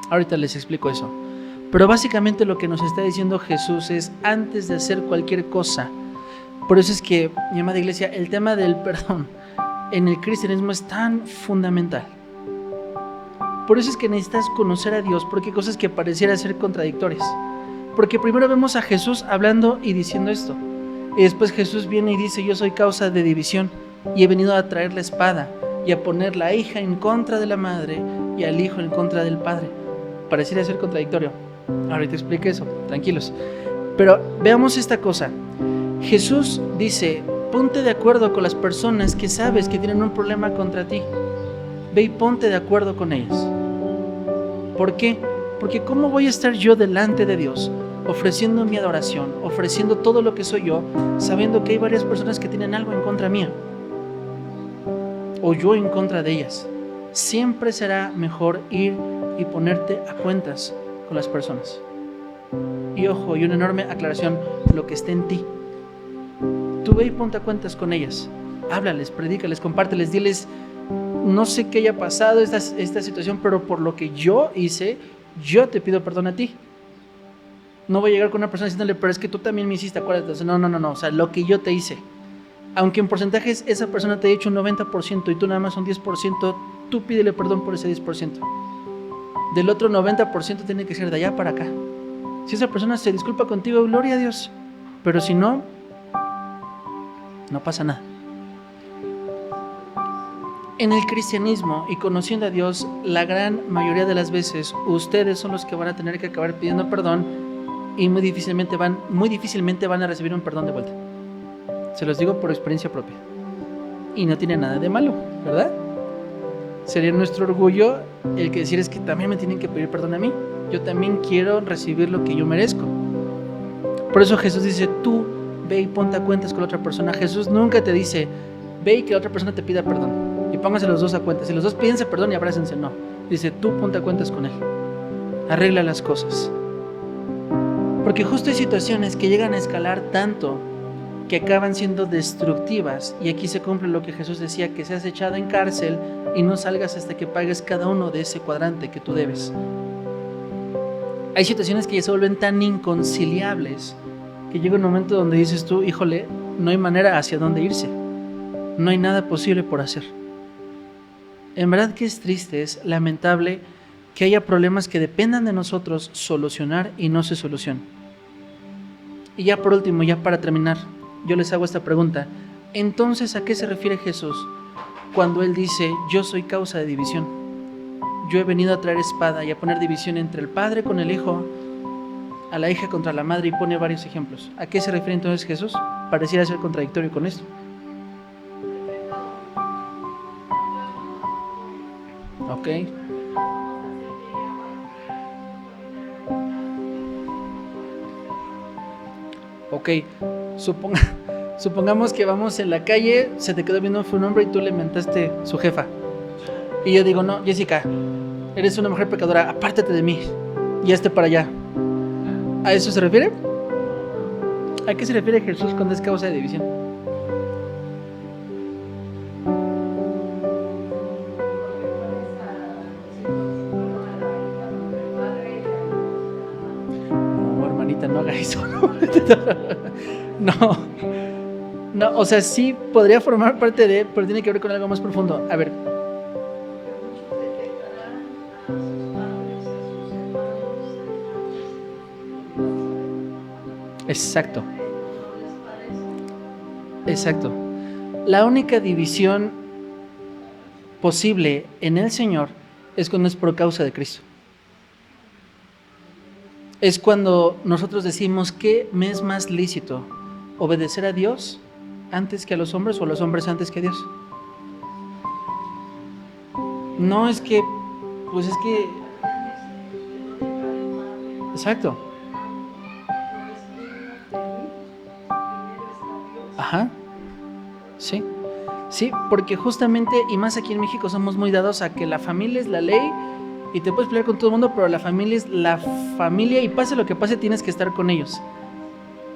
Ahorita les explico eso. Pero básicamente lo que nos está diciendo Jesús es antes de hacer cualquier cosa. Por eso es que, mi amada iglesia, el tema del perdón en el cristianismo es tan fundamental. Por eso es que necesitas conocer a Dios, porque hay cosas que parecieran ser contradictorias. Porque primero vemos a Jesús hablando y diciendo esto. Y después Jesús viene y dice, yo soy causa de división y he venido a traer la espada y a poner la hija en contra de la madre y al hijo en contra del padre. Pareciera ser contradictorio. Ahorita explico eso, tranquilos. Pero veamos esta cosa. Jesús dice, ponte de acuerdo con las personas que sabes que tienen un problema contra ti. Ve y ponte de acuerdo con ellas. ¿Por qué? Porque ¿cómo voy a estar yo delante de Dios ofreciendo mi adoración, ofreciendo todo lo que soy yo, sabiendo que hay varias personas que tienen algo en contra mía? O yo en contra de ellas. Siempre será mejor ir y ponerte a cuentas con las personas. Y ojo, y una enorme aclaración, lo que esté en ti. Tú ve y ponte a cuentas con ellas. Háblales, predícales, compárteles, diles, no sé qué haya pasado esta situación, pero por lo que yo hice, yo te pido perdón a ti. No voy a llegar con una persona diciéndole, pero es que tú también me hiciste, acuérdate. No, o sea, lo que yo te hice. Aunque en porcentajes esa persona te haya hecho un 90% y tú nada más un 10%, tú pídele perdón por ese 10%. Del otro 90% tiene que ser de allá para acá. Si esa persona se disculpa contigo, gloria a Dios. Pero si no, no pasa nada. En el cristianismo y conociendo a Dios, la gran mayoría de las veces ustedes son los que van a tener que acabar pidiendo perdón y muy difícilmente van a recibir un perdón de vuelta. Se los digo por experiencia propia. Y no tiene nada de malo, ¿verdad? Sería nuestro orgullo el que decir es que también me tienen que pedir perdón a mí. Yo también quiero recibir lo que yo merezco. Por eso Jesús dice, tú ve y ponte a cuentas con la otra persona. Jesús nunca te dice, ve y que la otra persona te pida perdón. Y pónganse los dos a cuentas. Si los dos pídense perdón y abrácense, no. Dice, tú ponte a cuentas con él. Arregla las cosas. Porque justo hay situaciones que llegan a escalar tanto que acaban siendo destructivas. Y aquí se cumple lo que Jesús decía, que seas echado en cárcel y no salgas hasta que pagues cada uno de ese cuadrante que tú debes. Hay situaciones que ya se vuelven tan inconciliables que llega un momento donde dices tú, híjole, no hay manera hacia dónde irse. No hay nada posible por hacer. En verdad que es triste, es lamentable que haya problemas que dependan de nosotros solucionar y no se solucionan. Y ya por último, ya para terminar, yo les hago esta pregunta. Entonces, ¿a qué se refiere Jesús cuando Él dice, yo soy causa de división? Yo he venido a traer espada y a poner división entre el padre con el hijo, a la hija contra la madre, y pone varios ejemplos. ¿A qué se refiere entonces Jesús? Pareciera ser contradictorio con esto. Ok. Ok, supongamos que vamos en la calle, se te quedó viendo un hombre y tú le mentaste su jefa. Y yo digo, no, Jessica, eres una mujer pecadora, apártate de mí y hazte para allá. ¿A eso se refiere? ¿A qué se refiere Jesús cuando es causa de división? No, hermanita, no haga eso. No, o sea, sí podría formar parte de, pero tiene que ver con algo más profundo. A ver. Exacto. La única división posible en el Señor es cuando es por causa de Cristo. es cuando nosotros decimos que me es más lícito, obedecer a Dios antes que a los hombres o a los hombres antes que a Dios. No es que, pues es que, exacto. Ajá, sí, sí, porque justamente, y más aquí en México, somos muy dados a que la familia es la ley y te puedes pelear con todo el mundo, pero la familia es la familia y pase lo que pase tienes que estar con ellos.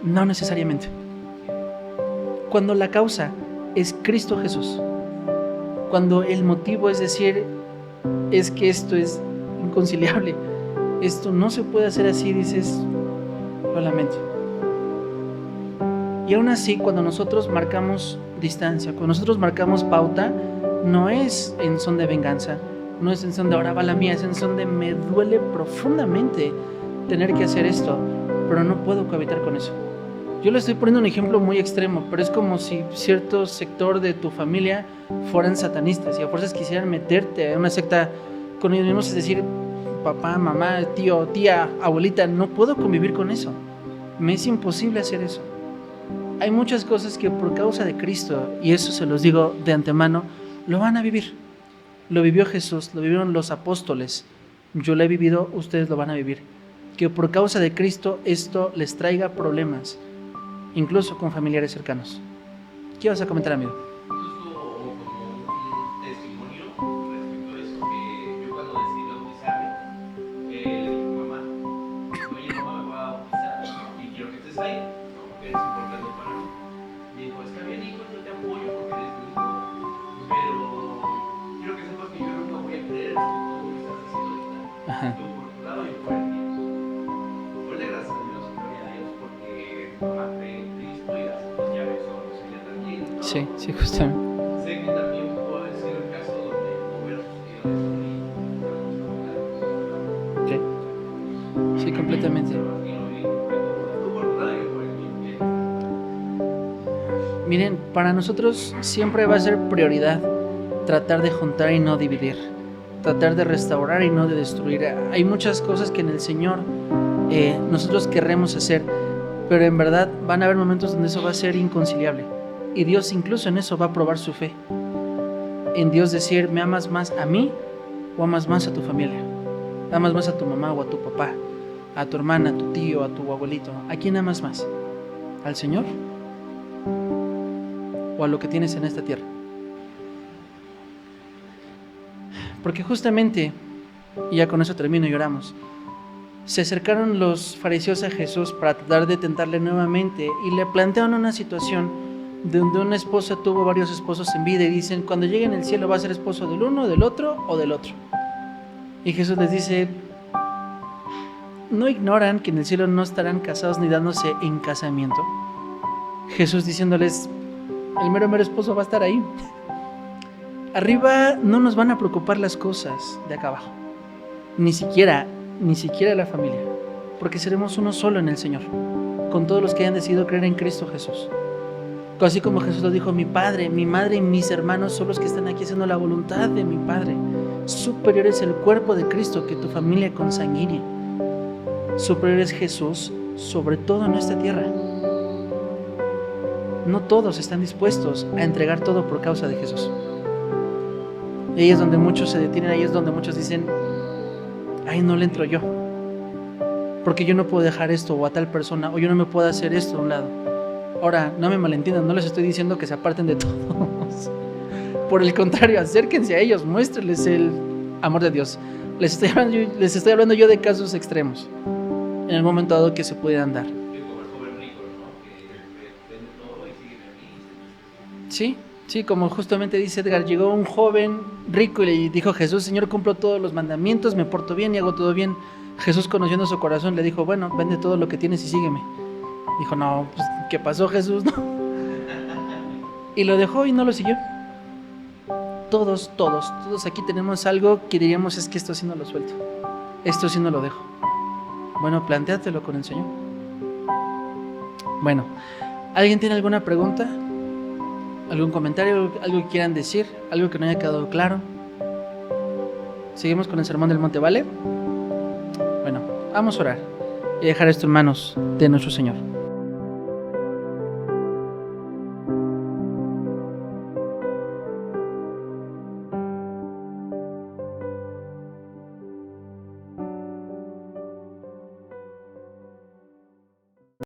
No necesariamente. Cuando la causa es Cristo Jesús, cuando el motivo es decir, es que esto es inconciliable, esto no se puede hacer así, dices, lo lamento. Y aún así, cuando nosotros marcamos distancia, cuando nosotros marcamos pauta, no es en son de venganza, no es en son de ahora va la mía, es en son de me duele profundamente tener que hacer esto, pero no puedo cohabitar con eso. Yo le estoy poniendo un ejemplo muy extremo, pero es como si cierto sector de tu familia fueran satanistas y a fuerzas quisieran meterte a una secta con ellos mismos, es decir, papá, mamá, tío, tía, abuelita, no puedo convivir con eso. Me es imposible hacer eso. Hay muchas cosas que por causa de Cristo, y eso se los digo de antemano, lo van a vivir. Lo vivió Jesús, lo vivieron los apóstoles, yo lo he vivido, ustedes lo van a vivir. Que por causa de Cristo esto les traiga problemas, incluso con familiares cercanos. ¿Qué vas a comentar, amigo? Justo como un testimonio respecto a eso, que yo cuando decidí bautizarme, le dije a mi mamá, oye mamá, me voy a bautizar y quiero que estés ahí, ¿no? Porque eres importante para mí. Me dijo, está bien hijo, yo te apoyo porque eres mi hijo, pero quiero que sepas que yo nunca voy a creer en lo que tú estás haciendo ahorita. Ajá. Tú por tu lado y por el mío. Doy gracias a Dios, gloria a Dios, porque mamá cree en Cristo y las dos llaves son ella también, ¿no? Sí, sí, justamente. Sé que también puede ser el caso donde no hubiera sucedido eso y estamos Sí, sí, completamente. tú por tu lado y yo por el mío. Miren, para nosotros siempre va a ser prioridad tratar de juntar y no dividir, tratar de restaurar y no de destruir. Hay muchas cosas que en el Señor nosotros querremos hacer, pero en verdad van a haber momentos donde eso va a ser inconciliable. Y Dios incluso en eso va a probar su fe. En Dios decir, ¿me amas más a mí o amas más a tu familia? ¿Amas más a tu mamá o a tu papá? ¿A tu hermana, a tu tío, a tu abuelito? ¿A quién amas más? ¿Al Señor? ¿O a lo que tienes en esta tierra? Porque justamente, y ya con eso termino y oramos, se acercaron los fariseos a Jesús para tratar de tentarle nuevamente y le plantearon una situación donde una esposa tuvo varios esposos en vida y dicen, cuando llegue en el cielo va a ser esposo del uno, del otro o del otro. Y Jesús les dice, ¿no ignoran que en el cielo no estarán casados ni dándose en casamiento? Jesús diciéndoles, el mero esposo va a estar ahí. Arriba no nos van a preocupar las cosas de acá abajo, ni siquiera la familia, porque seremos uno solo en el Señor, con todos los que hayan decidido creer en Cristo Jesús. Así como Jesús lo dijo, mi Padre, mi Madre y mis hermanos son los que están aquí haciendo la voluntad de mi Padre. Superior es el cuerpo de Cristo que tu familia consanguínea. Superior es Jesús, sobre todo en esta tierra. No todos están dispuestos a entregar todo por causa de Jesús. Y ahí es donde muchos se detienen, ahí es donde muchos dicen, ay, no le entro yo, porque yo no puedo dejar esto o a tal persona, o yo no me puedo hacer esto a un lado. Ahora, no me malentiendan, no les estoy diciendo que se aparten de todos. Por el contrario, acérquense a ellos, muéstrenles el amor de Dios. Les estoy hablando yo de casos extremos, en el momento dado que se pudieran dar. Como el joven rico, ¿no? Que vende todo y sigue en mí. Sí, como justamente dice Edgar, llegó un joven rico y le dijo a Jesús, Señor, cumplo todos los mandamientos, me porto bien y hago todo bien. Jesús, conociendo su corazón, le dijo, bueno, vende todo lo que tienes y sígueme. Dijo, no, pues, ¿qué pasó, Jesús? No. Y lo dejó y no lo siguió. Todos aquí tenemos algo que diríamos, es que esto sí no lo suelto, esto sí no lo dejo. Bueno, plantéatelo con el Señor. Bueno, ¿alguien tiene alguna pregunta? ¿Algún comentario? ¿Algo que quieran decir? ¿Algo que no haya quedado claro? ¿Seguimos con el Sermón del Monte, vale? Bueno, vamos a orar. y dejar esto en manos de nuestro Señor.